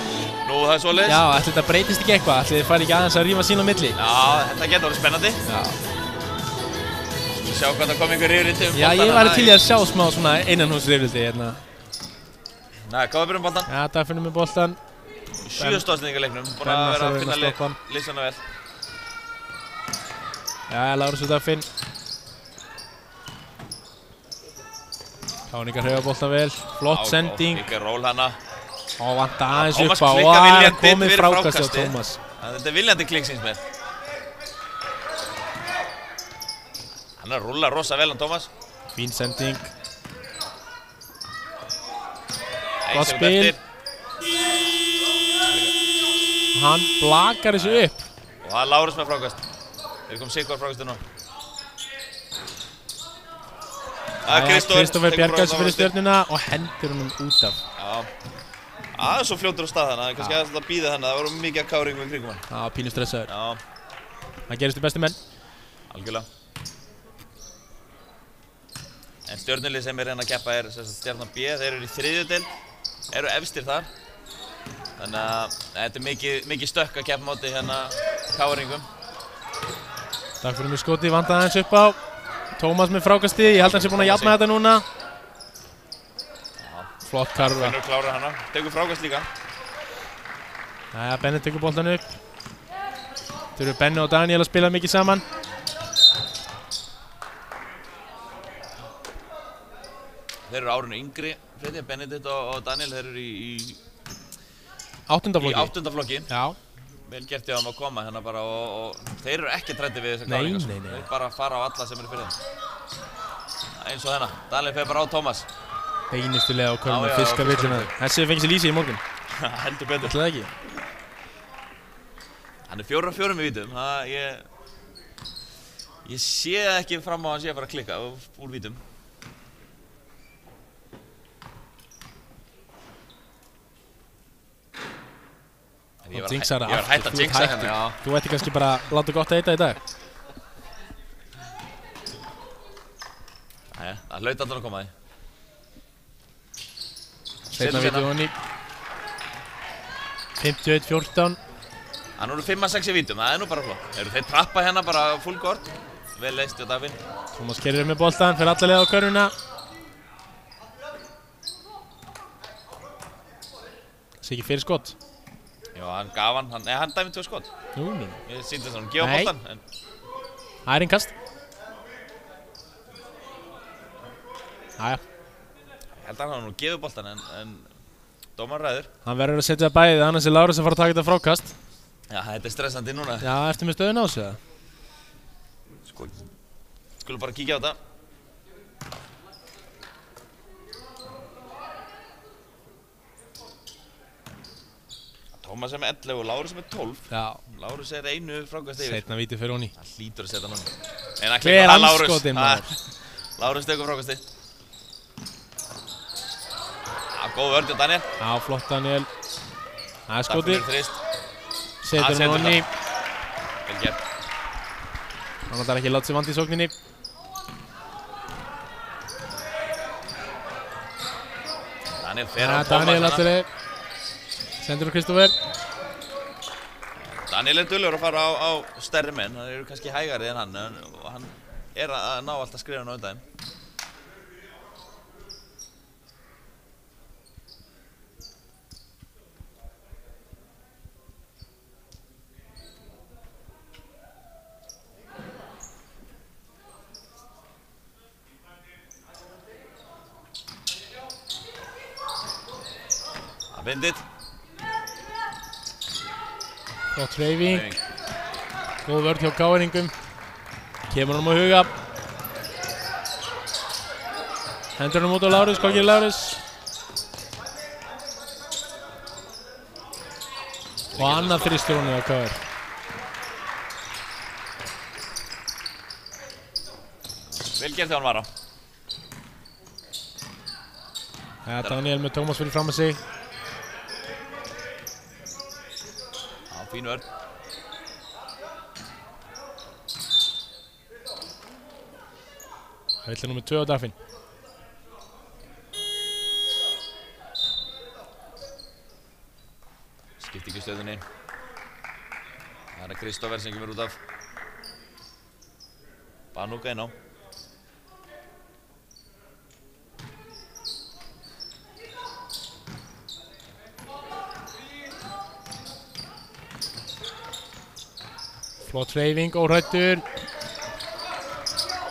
Nú, það er svoleiðis. Já, ætli þetta breytist ekki eitthvað, ætli þeir fari ekki aðeins að rífa sín á milli. Já, þetta getur orðið spennandi. Já. Sjá hvað það kom einhver rifrildi Já, ég væri til í að sjá smá svona innanhúsrifrildi hérna. Nei, hvað er byrjum boltan? Já, Dagfinnur með boltan. 7 stóðsendingarleiknum, búin að vera að finna lýsana vel. Já, Lárus og Dagfinn. Káningar hreyfa boltan vel, flott sending. Ekki ról hana. Og vanta aðeins upp á Tómas klikkar viljandi komið fyrir frákasti á frákastið. Tómas. Þetta er viljandi klikk síns mér. Hann er að rúlla rosa vel á Tómas. Fín sending. Gott spil. Hann blakar þessu upp. Og það er Lárus með frákast. Þeir kom Sigvar frákastið nú. Kristófer bjargar þessu fyrir Stjörnuna og hendur honum út af. Já. Það er svo fljótur á stað þannig að kannski aðeins að bíða þannig að það voru mikið af káringum í kringum hann. Já, pínu stressaður. Já. Það gerist í besti menn. Algjörlega. En Stjörnulið sem er hérna að keppa er Stjarnan B, þeir eru í 3. deild, eru efstir þar. Þannig að þetta er mikið stökk að keppa móti hérna káringum. Takk fyrir mig skoti, vandaði aðeins upp á. Tómas með frákasti, ég held að hann sé búinn að jafna þetta núna. Flott karfa. Finnur klárar hana, tekur frákast líka. Jæja, Benni tekur boltan upp. Þeir eru Benni og Daniel að spila mikið saman. Þeir eru árinu yngri, Freydi, Benedikt og Daniel, þeir eru 8. flokki. Í 8. flokki. Já. Vel gert ég að koma hérna bara og þeir eru ekki træddir við þessar Nei, káringar. nei, nei. Þeir bara fara á alla sem eru fyrir þeim. Eins og þennan. Daniel fer bara á Tómas. Beinustulega á Já, körnum já, og fiskar villina. Þessi fengið sér lýsi í morgun. Heldur betur. Ætlaði ekki? Hann er 4-4 í vítum. Ég sé ekki fram á að hann sé að fara að klikka úr vítum. Ég var hætt að jinxa hérna, já. Þú ætti kannski bara að láta gott að heita í dag. Jæja, það hlaut allan að koma því. Seinna víti honni. 51-14. Það eru 5-6 í vítum, það er nú bara flott. Þeir trappa hérna bara full court. Vel leist hjá Davíð. Tómas kerir með boltan, fer alla leið á körfuna. Þessi ekki fyrir skott. Já, hann gaf hann dæmið 2 skott. Nú. Ég sýndi þess að hann gefa boltan. En það er innkast. Jæja. ég held að hann hafi nú gefið boltan en dómar ræður. Hann verður að setja bæðið, annars er Lárus að fara að taka þetta frákast. Já, þetta er stressandi núna. Já, ertu með stöðun á sig eða? Sko, skulum bara kíkja á þetta. Tómas er með 11 og Lárus er með 12. Já. Lárus er einu frákast yfir. Seinna víti fyrir honni. Það hlýtur að setja hann hann. En það Hver klikkar það andskotinn, maður? Lárus tekur frákasti. Já, góð vörð hjá Daniel. Já, flott Daniel. Það er Takk skotið. fyrir þrist. Setur hann honni. Vel gert. Hann ætlar ekki að láta sig vandi í sókninni. Daniel fer á Tómas. Daniel alltaf leið. Sendur á Kristoffer. Daniel er duglegur að fara á stærri menn. Hann eru kannski hægari en hann og hann er að ná alltaf skrifin á undan þeim. Bindit. Flott hreyfing. Góð vörð hjá Káringum. Kemur hann á huga. Hendur hann út á Lárus. Hvað gerir Lárus? Og annað þristur honni á Káir. Vel gert þegar hann var á. Daniel með Tómas fyrir fram að sig. Fín vörð. Það vilja númer 2 á Dagfinn. Skipti ekki stöðunni. Það er Kristoffer sem kemur út af. Banuka inn á. Flott hreyfing, óhrættur.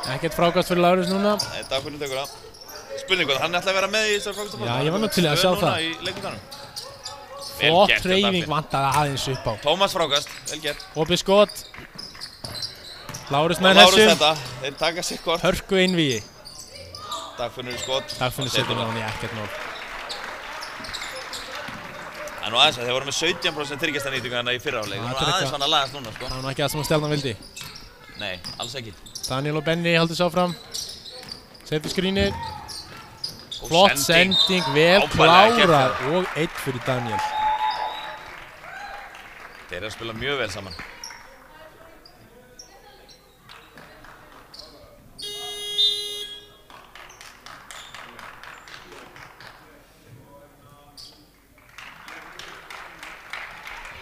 Ekkert frákast fyrir Lárus núna. Nei, Dagfinnur tekur það. Spurning hvað, hann ætlaði að vera með í þessar frákastabóta. Já, ég var nú til að sjá það. Núna í leikmyndanum. Flott hreyfing vantaði aðeins upp á. Tómas frákast, vel gert. Opið skot. Lárus með Lárus þessum. þetta, þeir taka sitt hvort. Hörku innvíi. Dagfinnur í skot. Dagfinnur setur hann í ekkert mál. En nú aðeins að þeir voru með 17% tryggjastannýtingu hérna í fyrra áleik. Nú aðeins hann að lagast núna, sko. Það var nú ekki það sem Stjarnan vildi. Nei, alls ekki. Daniel og Benni haldur sig áfram. Setur skrínið. Flott sending, vel klárað og 1 fyrir Daniel. Þeir eru að spila mjög vel saman.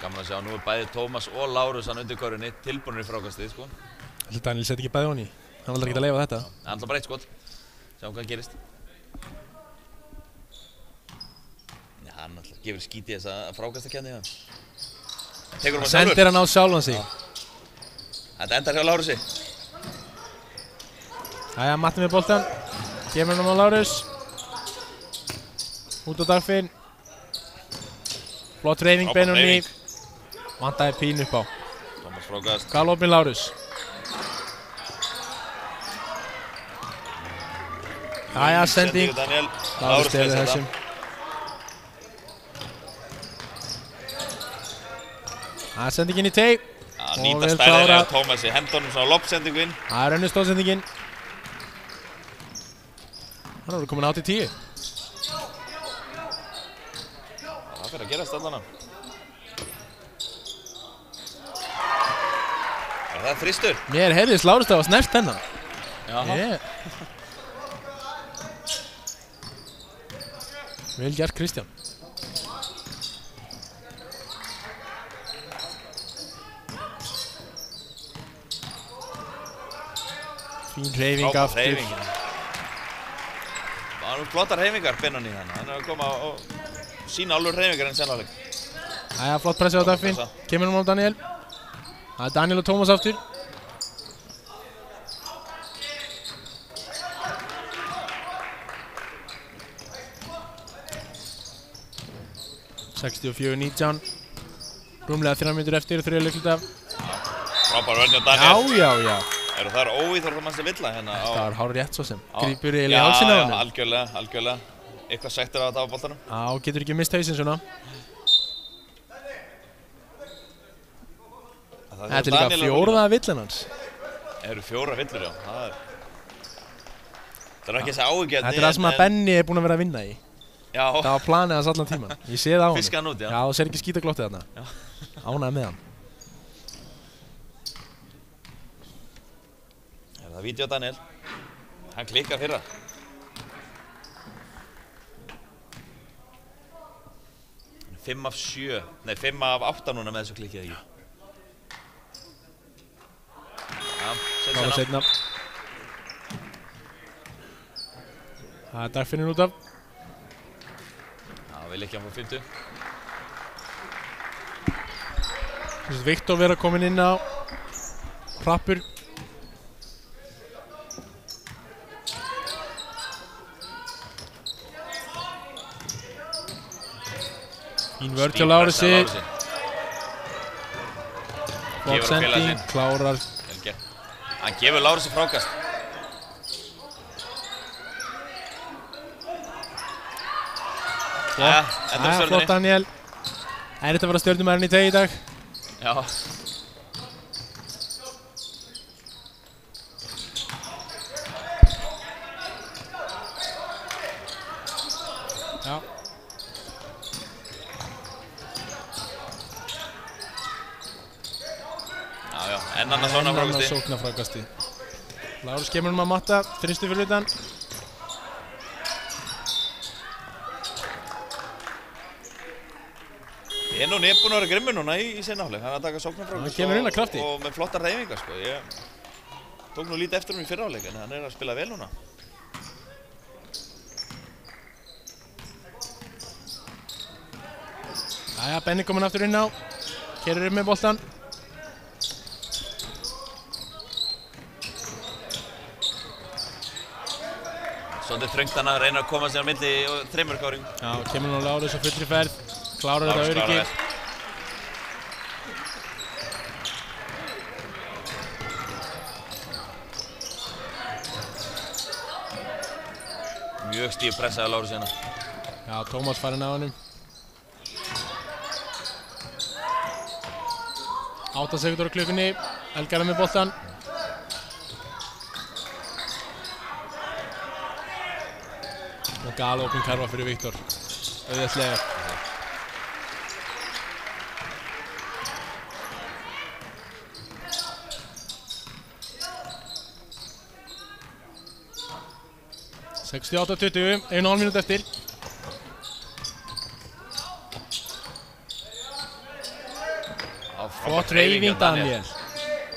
Gaman að sjá, nú er bæði Tómas og Lárus hann undir körfunni, tilbúinir í frákastið, sko. Ætli Daniel seti ekki bæði honni. Hann ætlar ekki að leyfa þetta. Hann ætlar bara 1 skot. Sjáum hvað gerist. Já, hann ætlar gefur skít í þessa frákastakeppni hjá hann. Tekur hann sjálfur. Sendir hann á sjálfan sig. Þetta endar hjá Lárusi. Jæja, Matti með boltan. Kemur hann á Lárus. Út á Dagfinn. Flott reyfing Frábær Benoni. hreyfing. Vantaði pín upp á. Tómas Frákast. Galopin Lárus. Jæja, sending. Daniel. Lárus fer stelur þetta. þessum. Það er sendingin í teig. Já, Og nýta vel stærðir klárað. af Tómasi. Hendunum svona lobbsendingu inn. Það er önnur stóðsendingin. Hann er komin átt í 10. Það fyrir að gerast allana. Er það þristur? Mér heyrðist Lárus það var snert hennan. Já. Vel gert Kristján. Fín hreyfing Frábær aftur. hreyfing. Það er nú flottar hreyfingar Benoni þannig. Hann er að koma og sína alveg hreyfingar en sennáleik. Jæja, flott pressi á Daffin. pressa. Kemur hún á Daniel. Það er Daniel og Tómas aftur. (64-19) Rúmlega 3 mínútur eftir, 3 leikluta. Frábær vörn hjá Daniel. Já. Eru það óíþróttamanns að villa hérna á... Það var hár rétt svo sem. á- Grípur eiginlega í hálsinn á Já, honum. algjörlega. Eitthvað sektur á þetta á boltanum. Já, getur ekki mist hausinn svona. Þetta er líka fjórða villan hans. Það eru 4 villur, já. Það er ekki þessi áhugjefni. Þetta er það sem að Benni er búinn að vera að vinna í. Já, Það var planið hans allan tíman. Ég sé það á honum. fiska hann út, já. Já, þú ser ekki skítaglottið þarna. Já. Ánægð með hann. Er það vídeo Daniel? Hann klikkar fyrra. Fimm af 7. Nei, 5 af 8 núna með þessu klikkið ekki. Já, Það var seinna. Það er Dagfinnur út af. Já, vil ekki hann fá 50. Viktor vera komin inn á. Hrappur. Fín vörð til Lárusi. Flott Gefur að spila sending, sinn. klárar. Vel gert. Hann gefur Lárusi frákast. Jæja, endur Jæja, flott stjörnunni. Daniel. Erfitt að vera stjörnumæðurinn í teg í dag. Já. Já. Já, enn annað svona frákasti. sóknarfrákasti. Lárus kemur að matta, þristu fyrir utan. Benoni er búinn að vera grimmur núna í seinni hálfleik. Hann er að taka sóknarfrákast. Hann kemur inn af krafti. Og með flottar hreyfingar, sko. Ég tók nú lítið eftir í fyrra hálfleik, en hann er að spila vel núna. Jæja, Benni kominn aftur inn á. Keyrir upp með boltan. Svolítið þröngt hann að reyna að koma sér á milli og 3 káring. Já, kemur nú Lárus á fullri ferð. Klárar Lárus þetta klárar öryggi. vel. Mjög stíf pressaði Lárus hérna. Já, Tómas farinn á hannum. 8 sekúndur á klukkunni. Elgar með boltan. Og galopin karfa fyrir Viktor. Auðvitað. (68-20), 1,5 mínúti eftir. Flott hreyfing Daniel.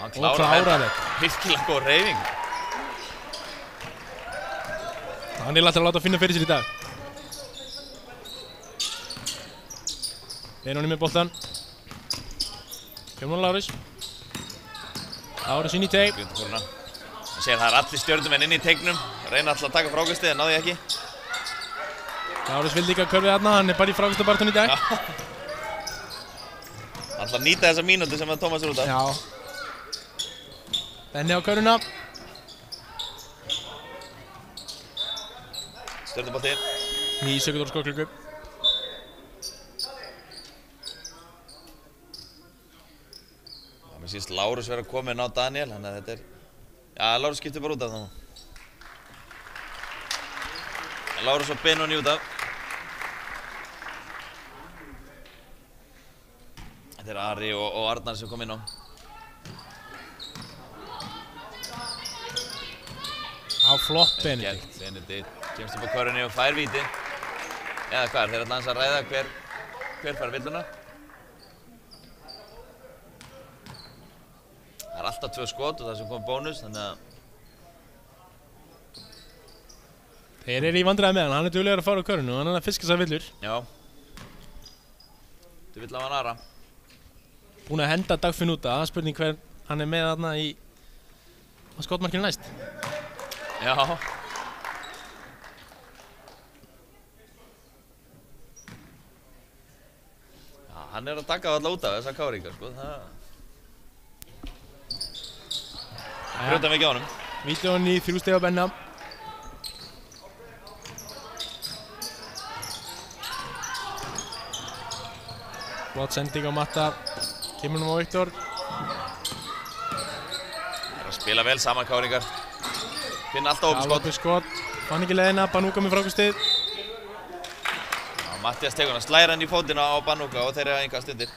Hann Og klárar klárar þetta. Virkilega góð hreyfing. Daniel ætlar að láta finna fyrir sér í dag. Benoni með boltan. Kemur hún Lárus. Lárus inn í teig. Hann segir það er allir stjörnumenn inn í teignum. Reyna alltaf að taka frákastið en náði ekki. Lárus vildi ekki að körfið þarna, hann er bara í frákastabartun í dag. Hann ætlar að nýta þessa mínútu sem að Tómas er út af. Já. Benni á köruna. Stjörnubolti. 9 sekúndur á skotklukku. Mér sýnst Lárus vera kominn á Daniel, þannig að þetta er... Já, Lárus skiptir bara út af það. Lárus og Benoni út af. Þetta er Ari og Arnar sem kom inn á. Á flott Benedikt. Benedikt kemst upp á körunni og fær víti. Eða hvað er þeir alltaf að ræða hver fær villuna? Það er alltaf 2 skot og það sem kom bónus, þannig að... Þeir eru í vandræði með hann er duglegur að fara á körunu og hann er að fiska sér villur. Já. Þú vill af hann Ara. Búinn að henda Dagfinn út af, það er spurning hver hann er með þarna í skotmarkinu næst. Já. Já, hann er að taka alla út af þessa káringar, sko, það... Brjóta mikið á honum. Vídeóin í 3 stig á Benna. Flott sending á Matta. Kemur nú á Viktor. Það er að spila vel saman káringar. Finna alltaf opið skot. Opið skot. Fann ekki leiðina, Banúka með frákastið. Já, Mattias tegur hann, slæra hann í fótina á Banúka og þeir eru enga stundir.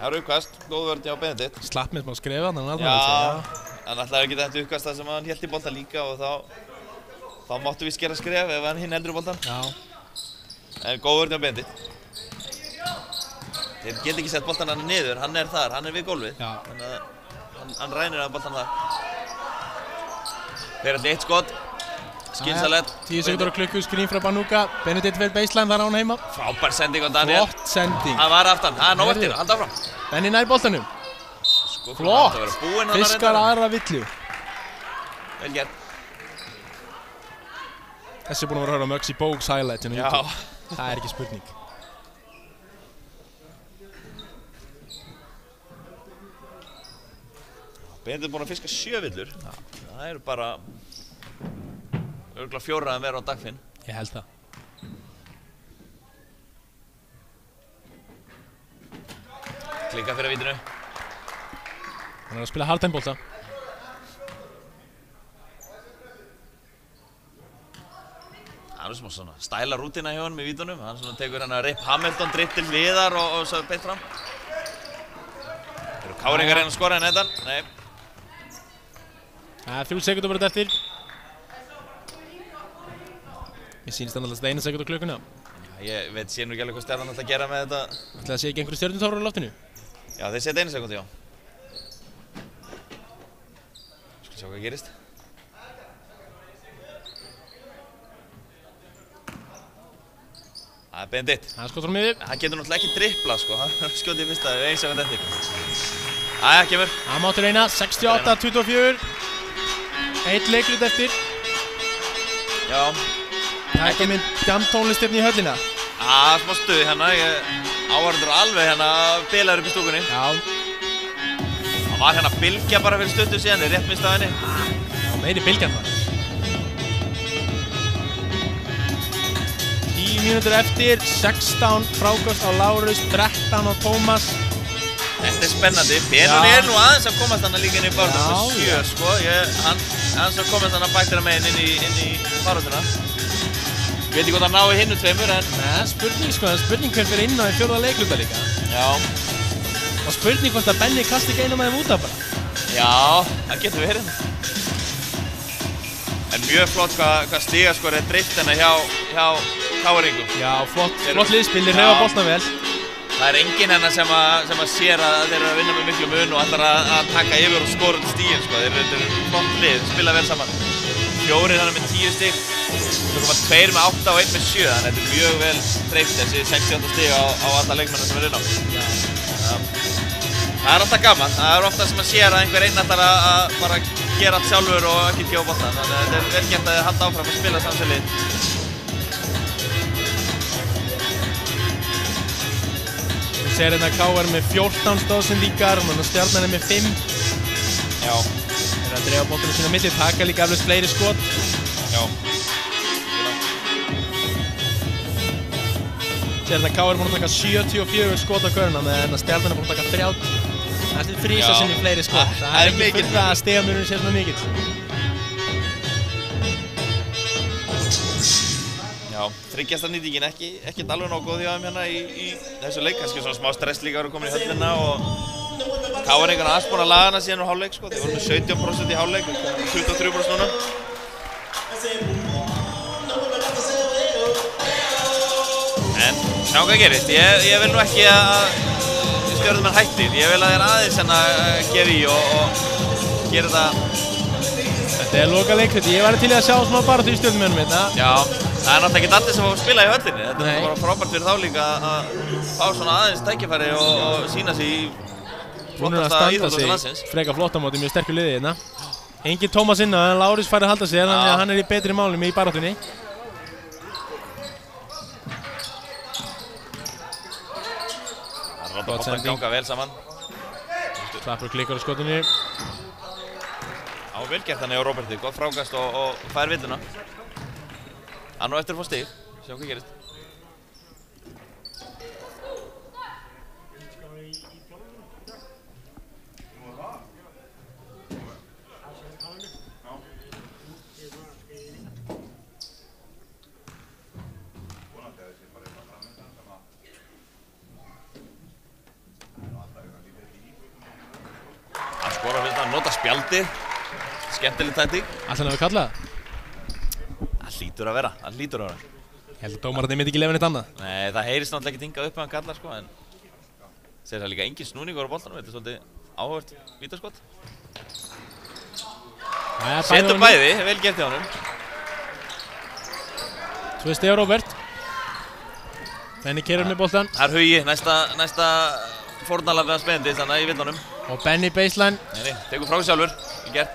Það er uppkast, góð vörð hjá Benedikt. Slapp með smá skrefa, þannig að Já, hann ætlaði ekki þetta uppkast það sem hann hélt í bolta líka og þá máttu við skera skref ef hann hinn heldur í boltan. Já. En góð vörð hjá Benedikt. Þeir geta ekki sett boltan hann niður, hann er þar, hann er við gólfið. Já. Þannig að hann rænir að boltan þar. Þeir eru eitt skot, skynsalett. 10 sekúndur á klukku, skrín frá Banúka. Benedikt fyrir baseline, þar á hann heima. Frábær sending á Daniel. Flott sending. Hann var aftan, það er nóg eftir, halda áfram. Benni nær boltanum. Sko, Flott. það verður búinn hann að Fiskar reynda. aðra villu. Vel gert. Þessi er búinn að vera að höra Mugsy Bogues highlight hérna á Já. YouTube. Það er ekki spurning. Benedikt er búinn að fiska 7 villur. Það eru bara örugglega 4 að vera á Dagfinn. Ég held það. Klikka fyrir vítinu. Hann er að spila hardtime-bolta. Það er smá svona stæla rútina hjá hann með vítunum. Hann svona tekur hann að Rip Hamilton dritt til hliðar og svo beint fram. Eru káringar reyna að skora en þetta? Nei. Það er 3 sekúndur bara eftir. Ég sýnist hann alltaf 1 sekúnd á klukkuna. Ég sé nú ekki alveg hvað stjarnan ætla að gera með þetta. Ætlaði að sé ekki einhverju stjörnutárar á loftinu? Já, þeir setja 1 sekúnd, já. Skal sjá hvað gerist. Það er Benedikt. Það er skot frá miði. Hann getur náttúrulega ekki dribbla, sko. Hann skjóti í fyrsta, 1 sekúnd eftir. Æja, kemur. Hann máttur reyna, 68-24. 1 leiklut eftir. Já. Það er kominn jam-tónlist hérna í höllina. Smá stuði hérna. Áhörður alveg hérna bilaður upp í stúkunni. Já. Það var hérna bylgja bara fyrir stuttu síðan, rétt minnst af henni. Já, meiri bylgjan þar. 10 mínútur eftir, 16 frákast á Lárus, 13 á Tómas. Þetta er spennandi. Benoni er nú aðeins að komast hann líka inn í barátuna. Já, 7 sko. Aðeins að komast hann að bæktra meginn inn í barátuna. Ég veit ekki hvort hann nái hinnu tveimur en... Nei, spurning sko, það er spurning hver fyrir inn á í 4. leikluta líka. Já. Og spurning hvort að Benni kasti ekki einum af þeim út af bara. Já, það getur verið. En mjög flott hvað stigaskor er dreift hérna hjá KR-ingum. Já, flott liðspil, þeir hreyfa boltana vel. Það er enginn hérna sem að sér að þeir eru að vinna með miklu mun og ætlar að taka yfir og skora stíginn sko. Þeir eru flott lið, spila vel saman. 4 þannig með 10 stig. Svo koma 2 með 8 og 1 með 7, þannig að þetta er mjög vel dreift þessi 68 stig á alla leikmennar sem er inn á. Það Það er alltaf gaman, það er ofta sem að sér að einhver einn ætlar að bara gera allt sjálfur og ekki gefa boltann, þannig að þetta er vel gert að þið halda áfram að spila samsælið. Við séum hérna KR með 14 stóðsendingar, og Stjarnan er með 5. Já. Þeir eru að dreifa boltanum sína á milli, taka líka eflaust fleiri skot. Já. Hérna KR er búinn að taka 74 skot á köruna meðan Stjarnan er búinn að taka 30. Það er þrísa sinni fleiri skot. Það er ekki furða að stigamunurinn sé svona mikill. Já, þryggjasta nýtingin ekkert alveg nógu góð hjá þeim hérna í þessu leik. Kannski svona smá stress líka eru komin í höllina og KR-ingarna aðeins búinn að laga hana síðan úr hálfleik sko. Þeir voru með 17% í hálfleik, 23% núna. En sjá hvað gerist, ég vil nú ekki að Stjörnumenn hættir, ég vil að þeir aðeins hérna gefa í og gera þetta. Þetta er loka leikluti, ég væri til í að sjá smá baráttu í Stjörnumennum hérna. Já, það er náttúrulega ekki allir sem fá að spila í höllinni, þetta er bara frábært fyrir þá líka að fá svona aðeins tækifæri og sína sig í flottasta íþróttum landsins. Freka flott á móti, mjög sterkur liði hérna. Engin Tómas inn á, en Lárus fær að halda sér, þannig að hann er í betri málum í baráttunni. Gott sending. Ganga vel saman. Slappur klikkar á skotinu. Á velgert hann hjá Róberti, gott frákast og fær villuna. Hann á eftir að fá stig, sjá hvað gerist. Nota spjaldi, skemmtileg taktík. Ætli hann hafi kallað það? Það hlýtur að vera, Ég held að dómararnir myndi ekki leyfa neitt annað. Nei, það heyrist náttúrulega ekki hingað upp að hann kallar sko, en segir það líka engin snúningur á boltanum, þetta er svolítið áhugavert vítaskot. Setur bæði, vel gert hjá honum. 2 stig á Róbert. Benni keyrir með boltan. Það er Hugi, næsta fórnarlaflega spennandi þannig í villunum. Og Benni baseline. Nei, tekur frá sjálfur, í gert.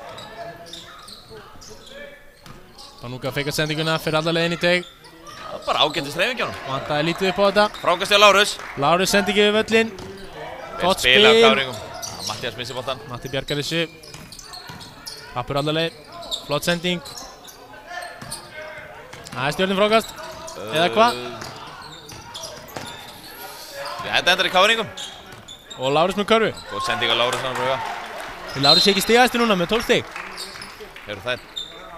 Danúka feikar sendinguna, fyrir alla leiðin í teig. Það er bara ágætis hreyfing hjá honum. Vantaði lítið upp á þetta. Frákast hjá Lárus. Lárus sendingi við völlin. Gott spil. Spil af KR-ingum. Mattías missir boltan. Matti bjargar þessu. Pappur alla leið. Flott sending. Það er Stjörnum frákast. Eða hvað? Þetta endar í KR-ingum. Og Lárus með körfu. Góð sending á Lárus hann bröga. Lárus sé ekki stigæðstu núna með 12 stig. Hefur það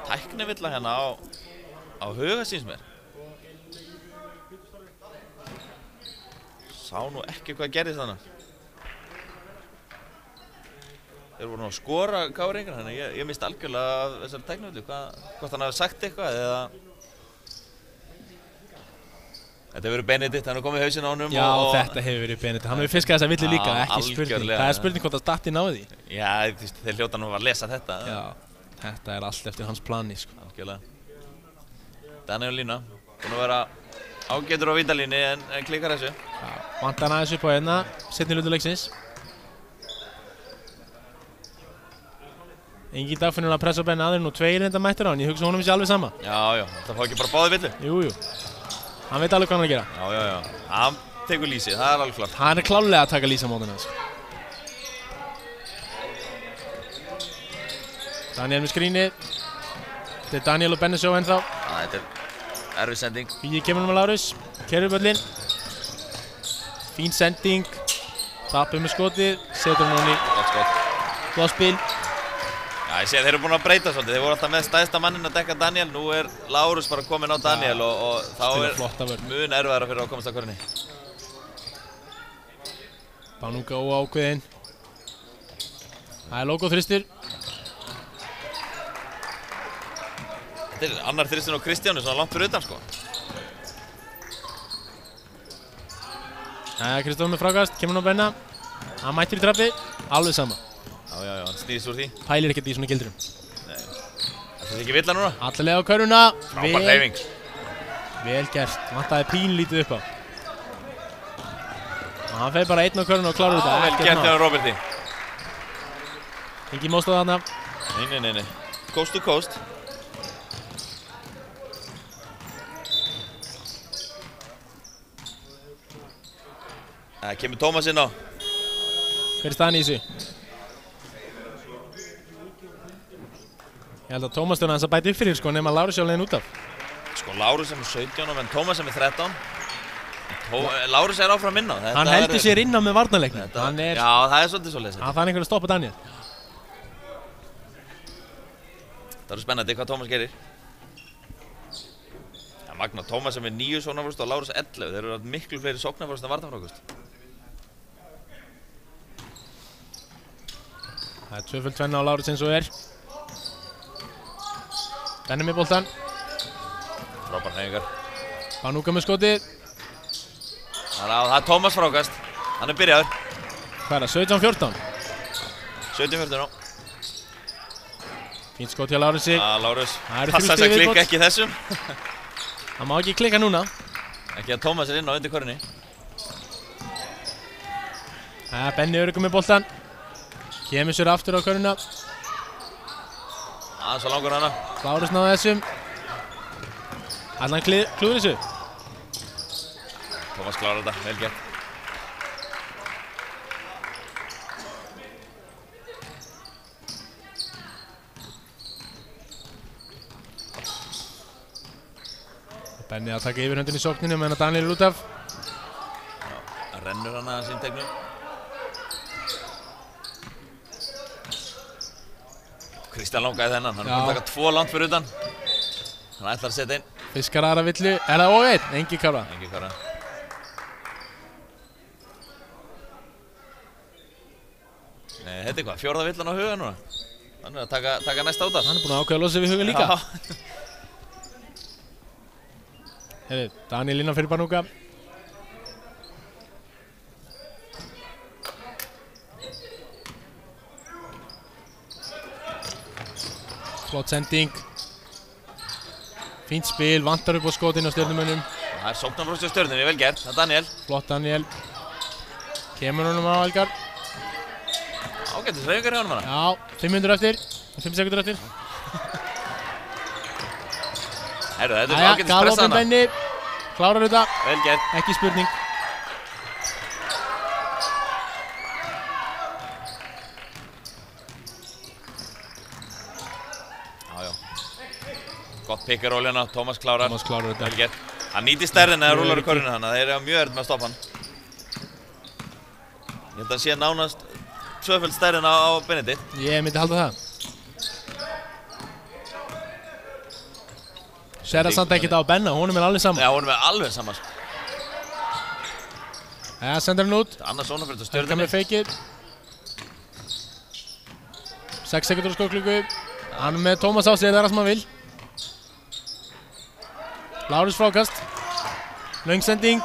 tæknivilla hérna á Huga síns mér. Sá nú ekki hvað gerðist þannig. Þeir voru nú að skora KR-ingar, þannig ég misti algjörlega af þessari tæknivillu. Hvort hann hafi sagt eitthvað eða... Þetta hefur verið Benedikt, hann er komið í hausinn á honum. Já, þetta hefur verið Benedikt. Hann hefur fiskað þessa villu líka, ekki spurning. Það er spurning hvort að Datti náði því. Já, þeir hljóta nú að lesa þetta. Já, þetta er allt eftir hans plani, sko. Algjörlega. Daniel Lína, búinn að vera ágætur á vítalínu en klikkar þessu. Já, vantar hann aðeins upp á hérna, seinni hluta leiksins. Engin Dagfinnur að pressa Benni aðeins, nú 2 reynda mættir á hann. Ég hugsa honum sé alveg sama. Já, það fá ekki bara báði villu. Jú. Hann veit alveg hvað hann er að gera. Já. Hann tekur lýsi, það er alveg klart. Hann er klárlega að taka lýsamótinu hans. Daniel með skrínið. Þetta er Daniel og Benni sjó ennþá. Þetta er erfið sending. Fíði kemur með Lárus. Kerur völlin. Fín sending. Tapur með skotið. Setur hann honni. Gott skot. Góð spil. Já, ég sé að þeir eru búin að breyta svolítið. Þeir voru alltaf með stæðsta mannin að dekka Daniel. Nú er Lárus bara kominn á Daniel og þá er mun erfiðara fyrir að komast að körunni. Danúka óákveðinn. Það er logo þristur. Þetta er annar þristurinn á Kristjánu, svona langt fyrir utan sko. Kristján með frákast, kemur hann á Benna. Hann mættir í trappi, alveg sama. Já, hann snýðist úr því. Pælir ekkert í svona gildurum. Nei. Þetta er ekki villa núna. Allalega á körfuna. Frábær hreyfing. Vel gert. Vantaði pínlítið upp á. Hann feir bara einn á körun og klárar þetta. Vel gert hjá Roberti. Engi móstóð þarna. Nei. Coast to coast. Það kemur Tómas inn á. Hver er staðan í þessu? Ég held að Tómas þurfa hans að bæta upp fyrir sko nema Lárus sjálf leiðin út af. Sko Lárus er með 17 en Tómas er með 13. Lárus er áfram inn á. Hann heldur sér inn á með varnarleiknum. Já, það er svolítið svoleiðis. Hann fann einhvern að stoppa Daniel. Það eru spennandi hvað Tómas gerir. Ja, magna, Tómas er með 9 sóknarfrákast og Lárus 11. Þeir eru miklu fleiri sóknarfrákast en varnarfrákast. Það er 2-2 á Lárus eins og er. Benni með boltan. Frábær hreyfingar. Panúka með skotið. Það er Tómas frákast. Hann er byrjaður. Hvað er það? 17-14? 17-14 á. Fínt skot hjá Lárusi. Lárus, Það eru passa þrjú þess að stig í klikka viðbót. ekki þessum. Það má ekki klikka núna. Ekki að Tómas er inn á undir körunni. Benni öruggur með boltan. Kemur sér aftur á köruna. Svo langur hana. Lárus náði þessum. Ætla hann klúður þessu. Tómas klárar þetta, vel gert. Benni að taka yfirhöndin í sókninu meðan Daniel er út af. Það rennur hann aðeins inntegnum. Kristján langaði þennan, hann er búinn að taka 2 langt fyrir utan. Hann ætlar að setja inn. Fiskar aðra villu. Er það og einn? Engi kára. Engi kára. Nei, þetta er hvað? 4. villan á huga núna. Hann er að taka næsta út af. Hann er búinn að ákveða að losa við huga líka. Heyrðu, Daniel innan fyrir Panúka. Flott sending. Fínt spil, vantar upp á skotinn á Stjörnumönnum. Það er sóknarfrákast á Stjörnunni, vel gert. Það er Daniel. Flott Daniel. Kemur honum á Helgar. Ágættis hreyfingar hjá honum hana. Já, 500 eftir. 5 sekundur eftir. Herru, þetta er ágættis pressa galopin hana. Benni. Klárar þetta. Vel gert. Ekki spurning. Já. Gott pick-and-roll hérna, Tómas klárar. Tómas klárar þetta. Vel gert. Hann nýtir stærðin eða rúlar í körunni þannig að þeir eru mjög erfitt með að stoppa hann. Ég held að hann sé nánast tvöföld stærðin á Benedikt. Ég myndi halda það. Sér það samt ekkert á Benna, honum er alveg saman. Já, honum er alveg saman. Já, sendur hann út. Annars svona fyrir Helga Stjörnunni. með feikið. 6 sekundur á skóklíku. Hann er með Tómas á sig, það er það sem hann vil. Lárus frákast. Löngsending.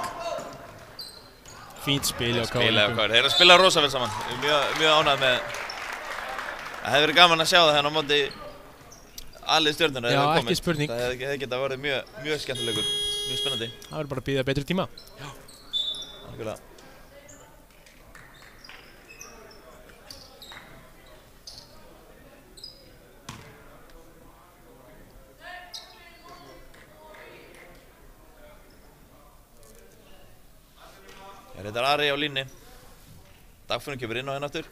Fínt spil hjá Spilaði á KR. Kári. Þeir eru að spila rosa vel saman. Mjög ánægð með. Það hefði verið gaman að sjá það hérna á móti alið Stjörnunni. Já, ekki spurning. Það hefði getað verið mjög skemmtilegur. Mjög spennandi. Það verður bara að bíða betri tíma. Algjörlega. Þetta er Ari á línni. Dagfinnur kemur inn á henn aftur.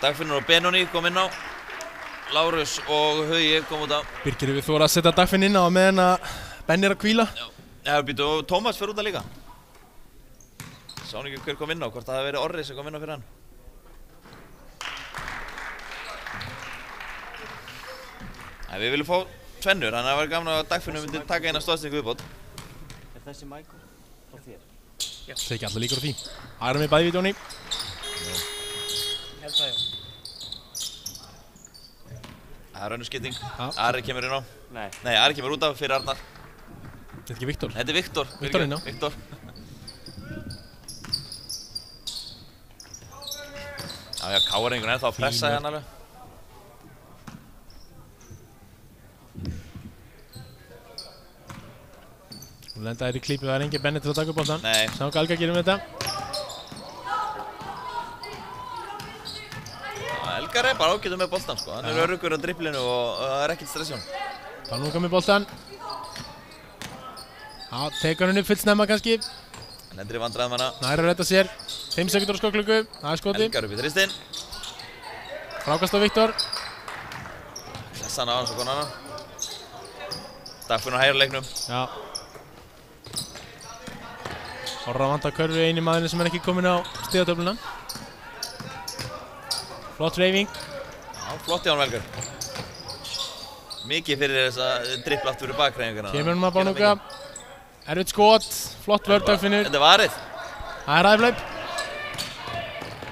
Dagfinnur og Benoni kom inn á. Lárus og Hugi kom út á. Birgir við þóra að setja Dagfinn inn á meðan að Benni er að hvíla. Já, býtu, og Tómas fyrir út að líka. Sá hann ekki hver kom inn á, hvort það hefði verið Orri sem kom inn á fyrir hann. Nei, við viljum fá tvennur, þannig að það var gaman að Dagfinnur myndi taka eina stóðstingu viðbót. Er þessi mækur á þér? Það er ekki alltaf líkur á því. Ari með bæði vídeóni. Held það, já. Það er önnur skipting. Já. Ari kemur inn á. Nei. Nei, Ari kemur út af fyrir Arnar. Þetta er ekki Viktor. Þetta er Viktor. Viktor inn á. Viktor. Já, Káringur ennþá að pressa hérna alveg. Nú lenda þær í klípu, það engin Bennett til að taka upp boltan. Nei. Sá hvað Alga gerir með þetta. Elgar bara ágætur með boltan sko. Hann öruggur á dribblinu og það ekkert stress hjá hann. Panúka með boltan. Já, tekur hann upp fullt snemma kannski. Hann endur í vandræðum hana. Nær að redda sér. 5 sekúndur á skokklukku. Það skoti. Elgar upp í þristinn. Frákast á Viktor. Klessan á hans og konan hana. Dagfinn á hægra leiknum. Já. Orra vantar körfu eini maðurinn sem ekki kominn á stigatöfluna. Flott reyfing. Já, flott hjá hann Velgar. Mikið fyrir þessa dribbla aftur fyrir bakræðinguna. Kemur hann að Panúka. Erfitt skot. Flott vörð Dagfinnur. Þetta er varið. Það er ræðflaup.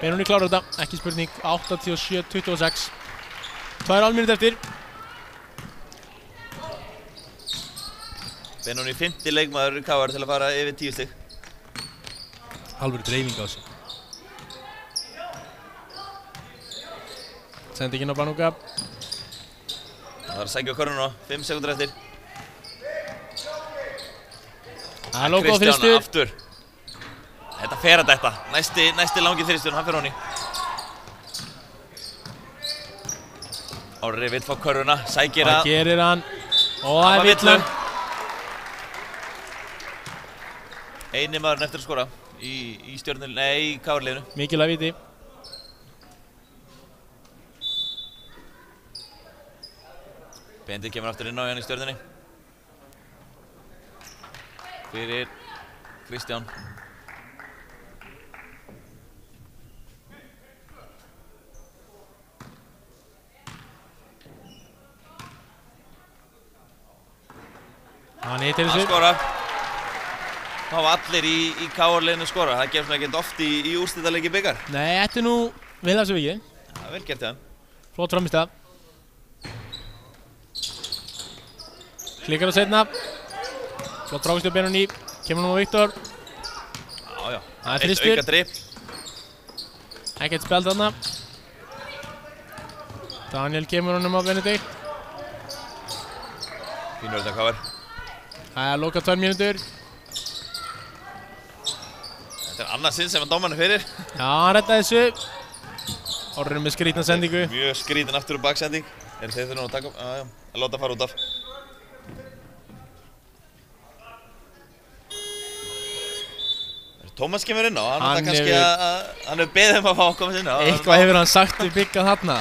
Benóni klárar þetta. Ekki spurning. 87-26. 2,5 mínútur eftir. Benóni 50 leikmaður KR til að fara yfir 10 stig. Alvöru dreifing á þessu. Sendingin á Panúka. Það var að sækja á körnuna, 5 sekúndur eftir. Það er logo á Kristján þristur. aftur. Þetta fer að detta. Næsti langi þristur, hann fer honni. Orri vill fá körfuna, sækir Það að. gerir hann. Og það er villan. Eini maðurinn eftir að skora í stjörnul, nei, í KR-liðinu. Mikilvæg viti. Benedikt kemur aftur inn á hérna í stjörnunni. Fyrir Kristján. Hann hittir Hann þessu. skora. Þá hafa allir í KR-liðinu skora. Það gefur svona ekkert oft í úrslitaleiki bikar. Nei, þetta er nú vel af þessu vikið. Það er vel gert hjá þeim. Flott fram í stað. Klikkar á seinna. Flott frákast á Benóni. Kemur nú á Viktor. Já. Það er Eitt þristur. auka dripp. Ekkert spjald þarna. Daniel kemur honum á Benedikt. Fínur þetta KR. Það er loka 2 mínútur. Þetta er annað sinn sem hann dómarinn fyrir. Já, hann reddaði þessu. Orri með skrítna sendingu. Mjög skrítin aftur og baksending. Þeir þurfa nú að taka, að láta fara út af. Tómas kemur inn á, hann Hann er kannski hefur- hann hefur beðið að fá að koma inn á. Eitthvað hefur hann sagt við byggað þarna.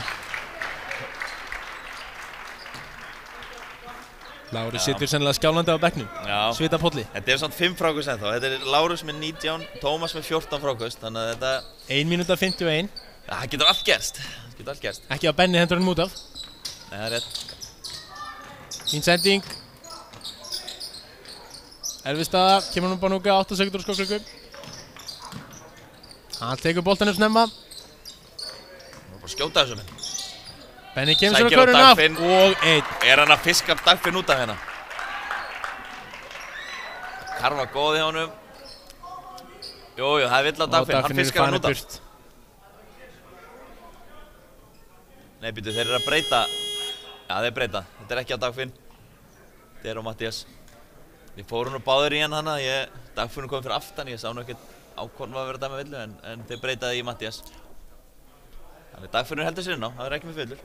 Lári situr sennilega skjálfandi á bekknum. Já, Svita polli. þetta er samt 5 frákust ennþá. Þetta er Lárus með 19, Tómas með 14 frákust. Þannig að þetta, 1 mínúta 51. það getur allt gerst. Það getur allt gerst. Ekki að Benni hendur hann út af. Nei, það er rétt. Fín sending. Erfið staða. Kemur hann Panúka 8 sekundur á skokklukku. Hann tekur boltan upp snemma. Nú er bara að skjóta þessu minn. Benni kemur sér á Sækir á köruna. Dagfinn. Og 1. Er hann að fiska Dagfinn út af hérna? Karfa góð í honum. Jú, það er vill á Dagfinn, hann fiskar hann út af. Nei, býtu, þeir eru að breyta. Já, þeir breyta. Þetta er ekki á Dagfinn. Þetta er á Mattías. Við fórum nú báðir í hann hana. Dagfinn kom fyrir aftan, ég sá nú ekkert á hvort var að vera að dæma villu, en þeir breytaði í Mattías. Þannig Dagfinn heldur sér inn á, það er ekki með villur.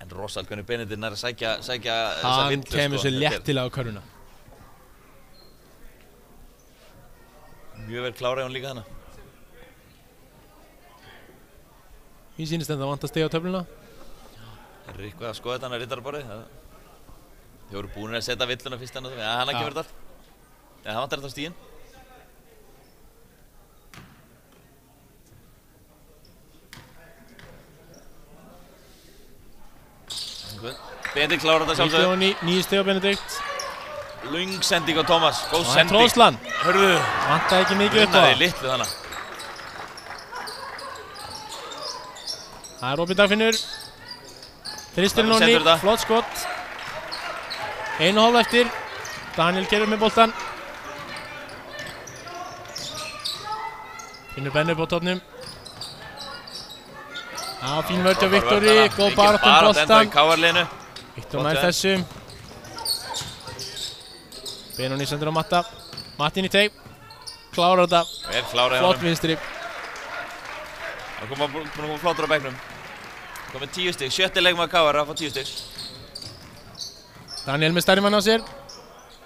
En rosalt hvernig Benedikt nær að sækja þessa Hann villu, kemur sér Þetta er léttilega á köruna. Mjög vel kláraði hún líka hana. Mér sýnist þetta vant að stiga á töfluna. Það er eitthvað að skoða þetta hann að rittaraborðið. Þið voru búin að setja villuna fyrst hann. Já, hann kemur þar. Já, hann vantar þetta á stíginn. Benedikt klárar þetta sjálfsögðu. 9 stig á Benedikt. Löng sending á Tómas. Góð Og það er sending. Tróðslan. Hörðu. Vantaði ekki mikið upp á Unnaði það. litlu þannig. Það er opið Dagfinnur. Þristurinn á Setur ný, þetta. flott skott. 1,5 eftir. Daniel gerur með boltan. Finnur Benni upp á tónum. Já, fín vörð hjá Viktori, góð baráttum boltan. KR-liðinu. Viktor nær þessu. Benoni sendur á Matta. Matti inn í teig. Klárar þetta. Vel klárað hjá Flott honum. vinstri. Það kom flottur á bekknum. Komið 10 stig, 7. leikmaður KR að fá 10 stig. Daniel með stærri mann á sér.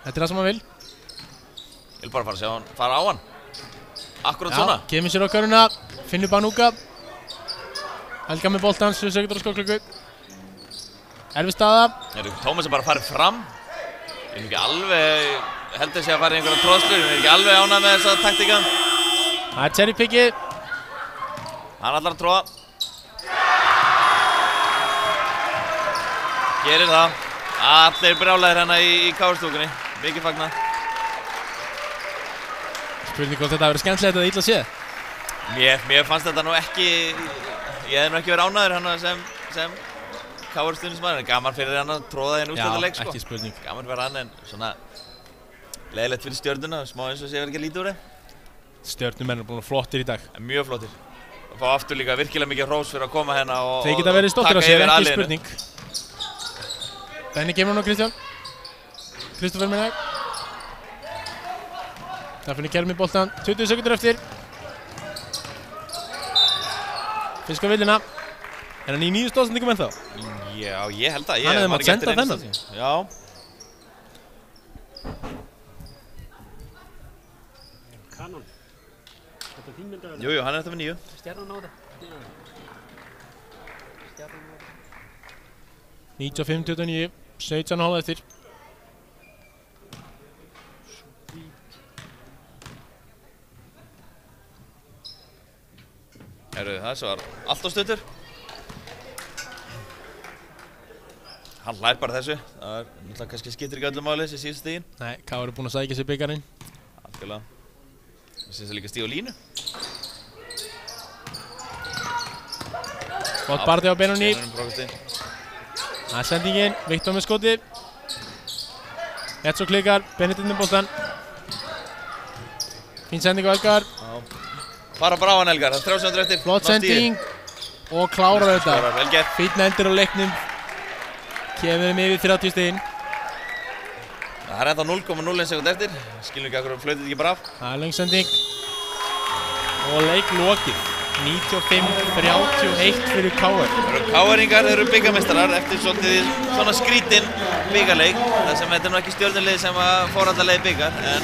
Þetta er það sem hann vil. Ég vil bara fara að sjá hann, fara á hann. Akkurat svona. Já, kemur sér á köruna. Finnur Banúka. Helga með boltan, 7 sekundur á skóklöku. Erfið staða. Tómas er bara farið fram. Ég er ekki alveg, heldur sé að fara í einhverja tróðslur. Ég er ekki alveg ánægð með þessa taktíka. Það er cherry pickið. Hann ætlar að tróða. Gerir það. Allir brjálæðir hérna í KR-stúkunni. Mikið fagnað. Spurning hvort þetta hafi verið skemmtilegt eða illa séð. Mér fannst þetta nú ekki, ég hef nú ekki verið ánægður hérna sem KR-stuðningsmaður. Gaman fyrir hann að tróða hérna úrslitaleik sko. Já, ekki spurning. Gaman fyrir hann en svona leiðilegt fyrir Stjörnuna, smá eins og sé verið ekki lítið úr þeim. Stjörnumenn eru búin flottir í dag. En mjög flottir. Og fá aftur líka virkilega mikið hrós fyrir að koma hérna og Þeir geta verið stoltir á sér, ekki A-liðinu. spurning. Benni kemur hún á Kristján. Kristoffer með næg. Það finnir Kermi boltan, 20 sekundur eftir. Fisk á villina. Er hann í 9 stóðsendingum ennþá? Já, ég held að. Hann hefði mátt senda þennan. Já. Kanon. Þetta er þín mynd að vera. Jú, hann er þetta með 9. Stjarnan á þetta. Stjarnan á þetta. 95-29, 17,5 eftir. Það var allt á stuttur. Hann hlær bara þessu. Það er náttúrulega kannski skiptir ekki öllu máli þessi síðustu stigin. Nei, K.R. er búinn að sækja sér bikarinn. Algjörlega. Það syns það líka stíg á línu. Gott barði á Benoni. Brókasti. Það er sendingin, Viktor með skoti. Etso klikkar, Benedikt með boltan. Fín sending á Elgar. Bara brá hann Elgar, það er 30 sekúndur eftir. Flott sending og klárar þetta. Vel gert. Fínn endur á leiknum. Kemur með yfir 30 stigin. Það er ennþá 0,01 sekúndur eftir. Skilum ekki akkur flautið ekki bara af. Það er löng sending. Og leik lokið. 95-31 fyrir K.R. Það eru KR-ingar, þeir eru byggameistarar eftir svona skrítinn byggarleik. Það sem þetta er nú ekki Stjörnulið sem fór alla leið byggar, en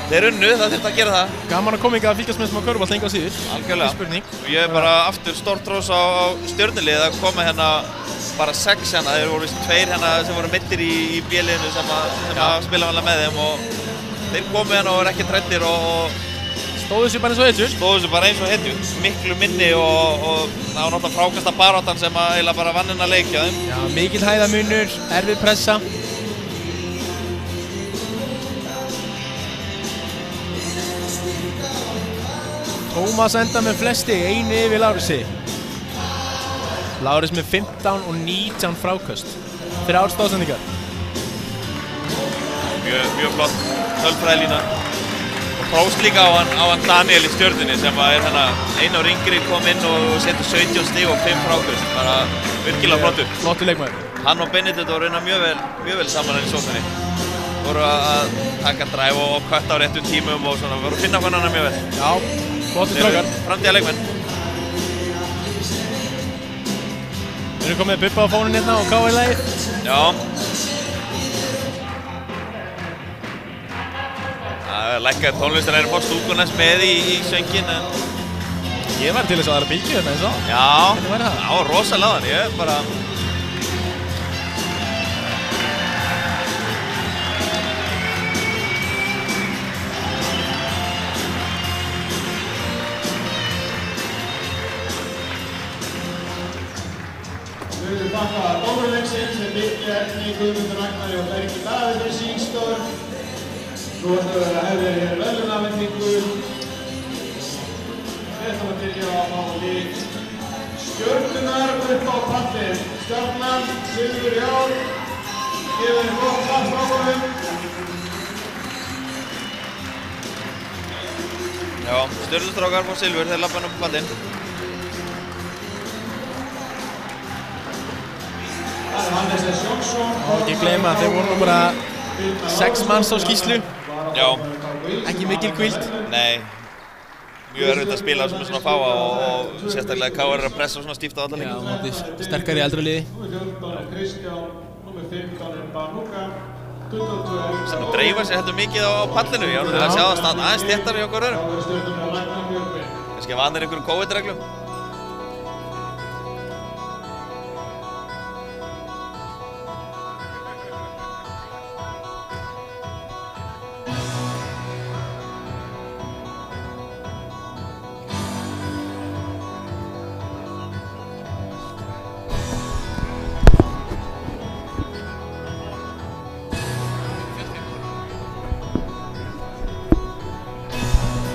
þeir unnu, það þurfti að gera það. Gaman að koma ykkar að fylgjast með sem að körfbalt lengi á síður. Algjörlega. Spurning. Og ég er bara aftur stórt hrós á Stjörnulið að koma hérna bara 6 hérna. Þeir voru vist 2 hérna sem voru meiddir í B-liðinu sem að spila vanlega með þeim og þeir komu hérna og voru ekki træddir og Stóðu sér bara eins og hetjur. Stóðu sér bara eins og hetjur. Miklu minni og það var náttúrulega frákasta baráttan sem að eiginlega bara vann hennar leik hjá þeim. Já, mikill hæðamunur, erfið pressa. Tómas enda með flesti, einu yfir Lárisi. Láris með 15 og 19 fráköst. 3 stóðsendingar. Mjög flott tölfræðilína. Próst líka á hann Daniel í Stjörnunni sem er hérna einu ár yngri kom inn og setur 17 stig og 5 fráköst. Bara virkilega flottur. Flottur leikmaður. Hann og Benedikt voru reyna mjög vel saman hann í sókninni. Voru að taka dræf og kvætta á réttum tímum og svona. Voru að finna hann mjög vel. Já, flottur strákar. Framtíða leikmenn. Við erum komið Bubba á fóninn hérna og K.R. lagið. Já. Lækkaði tónlistin er fór stúkunnes með í söngin en Ég var til þess að það er að bylgja hérna eins og. Já, Hvernig var það? Já, rosalega þannig, ég bara Við viljum þakka dómarleiksins sem Birgir Erni, Guðmundur Ragnari og Bergi Davíð fyrir sýnstör. Nú ætlum við að hefja hér verðlaunafhendingu. Við ætlum að byrja á máli Stjörnunar upp á pallinn. Stjarnan, Silfur í ár. Gefið þeim gott klapp frá honum. Já, Stjörnustrákar fór Silfur, þeir lappa hann upp á pallinn. Hannes S. Jónsson. Og ekki gleyma að þeir voru nú bara 6 manns á skýslu. Já. Ekki mikil hvíld. Nei. Mjög erfitt að spila svona fáa og sérstaklega KR er að pressa svona stíft á alla leiki. Já, mótið sterkari í eldra liði. Númer 14 er Kristján, númer 15 er Banuka, 22 er Þannig að dreifa sér heldur mikið á pallinu. Ég ánum til að sjá það standa aðeins þéttari hjá okkur öðrum. Stjörnuna Ragnar Björgvin. Kannski vanir einhverjum COVID-reglum.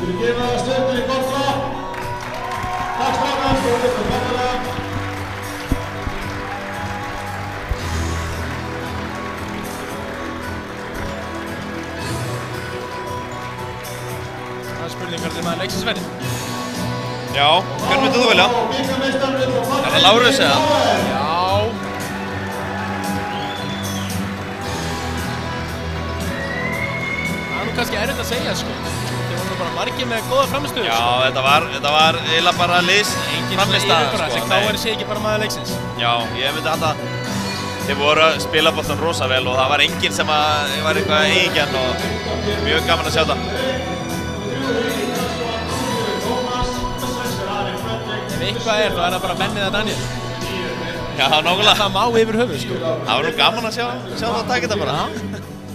Við gefa Stjörnunni gott slag. Takk strákar, og þetta er frábærlega. Það er spurning hvernig maður leiksins verði. Já, hvern myndir þú velja? Er það Lárus eða? Já. Það er nú kannski erfitt að segja, sko. Þeir voru nú bara margir með góða frammistöðu. Já, þetta var eiginlega bara liðs frammistaða, Þessi sko. KR sé ekki bara maður leiksins. Já, ég myndi halda þeir voru að spila boltan rosa vel og það var enginn sem var eitthvað eigingjarn og mjög gaman að sjá það. Ef eitthvað er, þá er það bara mennið að Daniel. Já, nákvæmlega. Það má yfir höfuð, sko. Það var nú gaman að sjá það að taka þetta bara.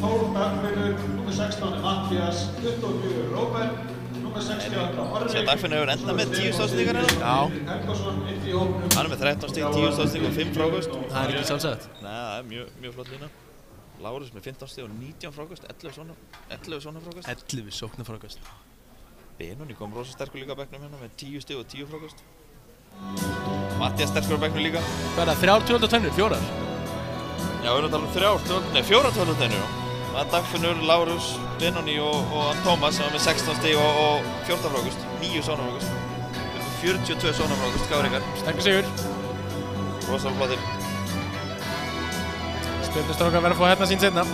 12 Dagfinnur, númer 16 er Mattias, 24 Róbert, númer 68 Orri. Sér Dagfinnur hefur enda með 10 stóðstíkar hérna. Já. Helgason, 1 í hópnum. Hann er með 13 stík, 10 stóðstík og 5 frákvöst. Það er ekki sjálfsagt. Nei, það er mjög flott lína. Lárus með 15 stík og 19 frákvöst, 11 svona frákvöst. 11 sóknarfrákast. Benóni kom rosa sterkur líka á bekknum hérna með 10 stík og 10 frákvöst. Mattias sterkur á bekknum líka. Hvað er það? 3 12 4? Já, við erum að tala um 4 12-tennur. Það er Dagfinnur, Lárus, Benóni og Tómas sem var með 16 stíg og 14 frákvöst. 9 svona frákvöst. Við erum með 42 svona frákvöst, gáringar. Sterkur sigur. Rosalega flottir. Stjörnustrákar verða að fá hérna sín seinna.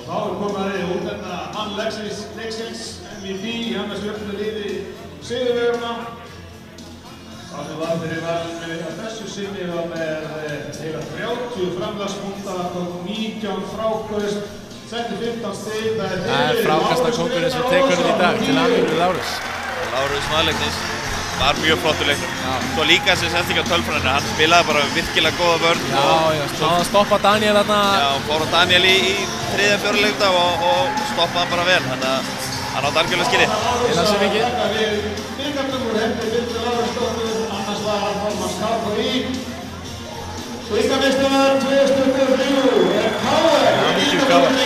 Þá er komaði út hérna mann leiksins, MVP í Hannes Stjörnunni liði sigurvegurna. Sá sem var fyrir valinu að þessu sinni var með heila 30 framlagspunkta, tók 19 frákvöst, setti 15 stig. Það er frákastakóngurinn sem tekur þetta í dag til hamingju við Lárus. Lárus maðurleiksins var mjög flottur leiknum. Svo líka sem sendst ekki á tölfræðinu, hann spilaði bara virkilega góða vörn. Já, náði að stoppa Daniel þarna. Já, fór á Daniel í 3.-4. leikdag og stoppaði hann bara vel, þannig að hann átti algjörlega skilið. Eila sér mikið. Bikarnum úr hendi Birgir Lárusdóttur, annars var Thomas Karpari. Bikarmeistarar 2003 er KR.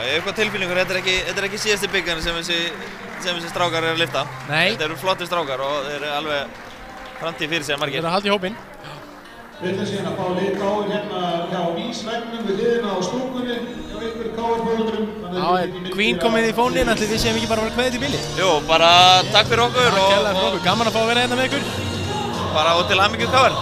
Ég hef eitthvað tilfinningur, þetta er ekki síðasti byggarnir sem þessi strákar eru að lyfta. Nei. Þetta eru flotti strákar og þeir eru alveg framtíð fyrir sig Þeir margir. eru að halda í hópinn. Við ætlum síðan að fá litgáin hérna hjá vísvegnum við hliðina á stúkunni hjá ykkur KR-bólundurum. Já, Queen komið í fóninn, ætli við séum ekki bara að kveðja til bili. Jú, bara takk fyrir okkur Takk kærlega fyrir okkur, gaman að fá að vera hérna með ykkur. bara og til hamingju KR.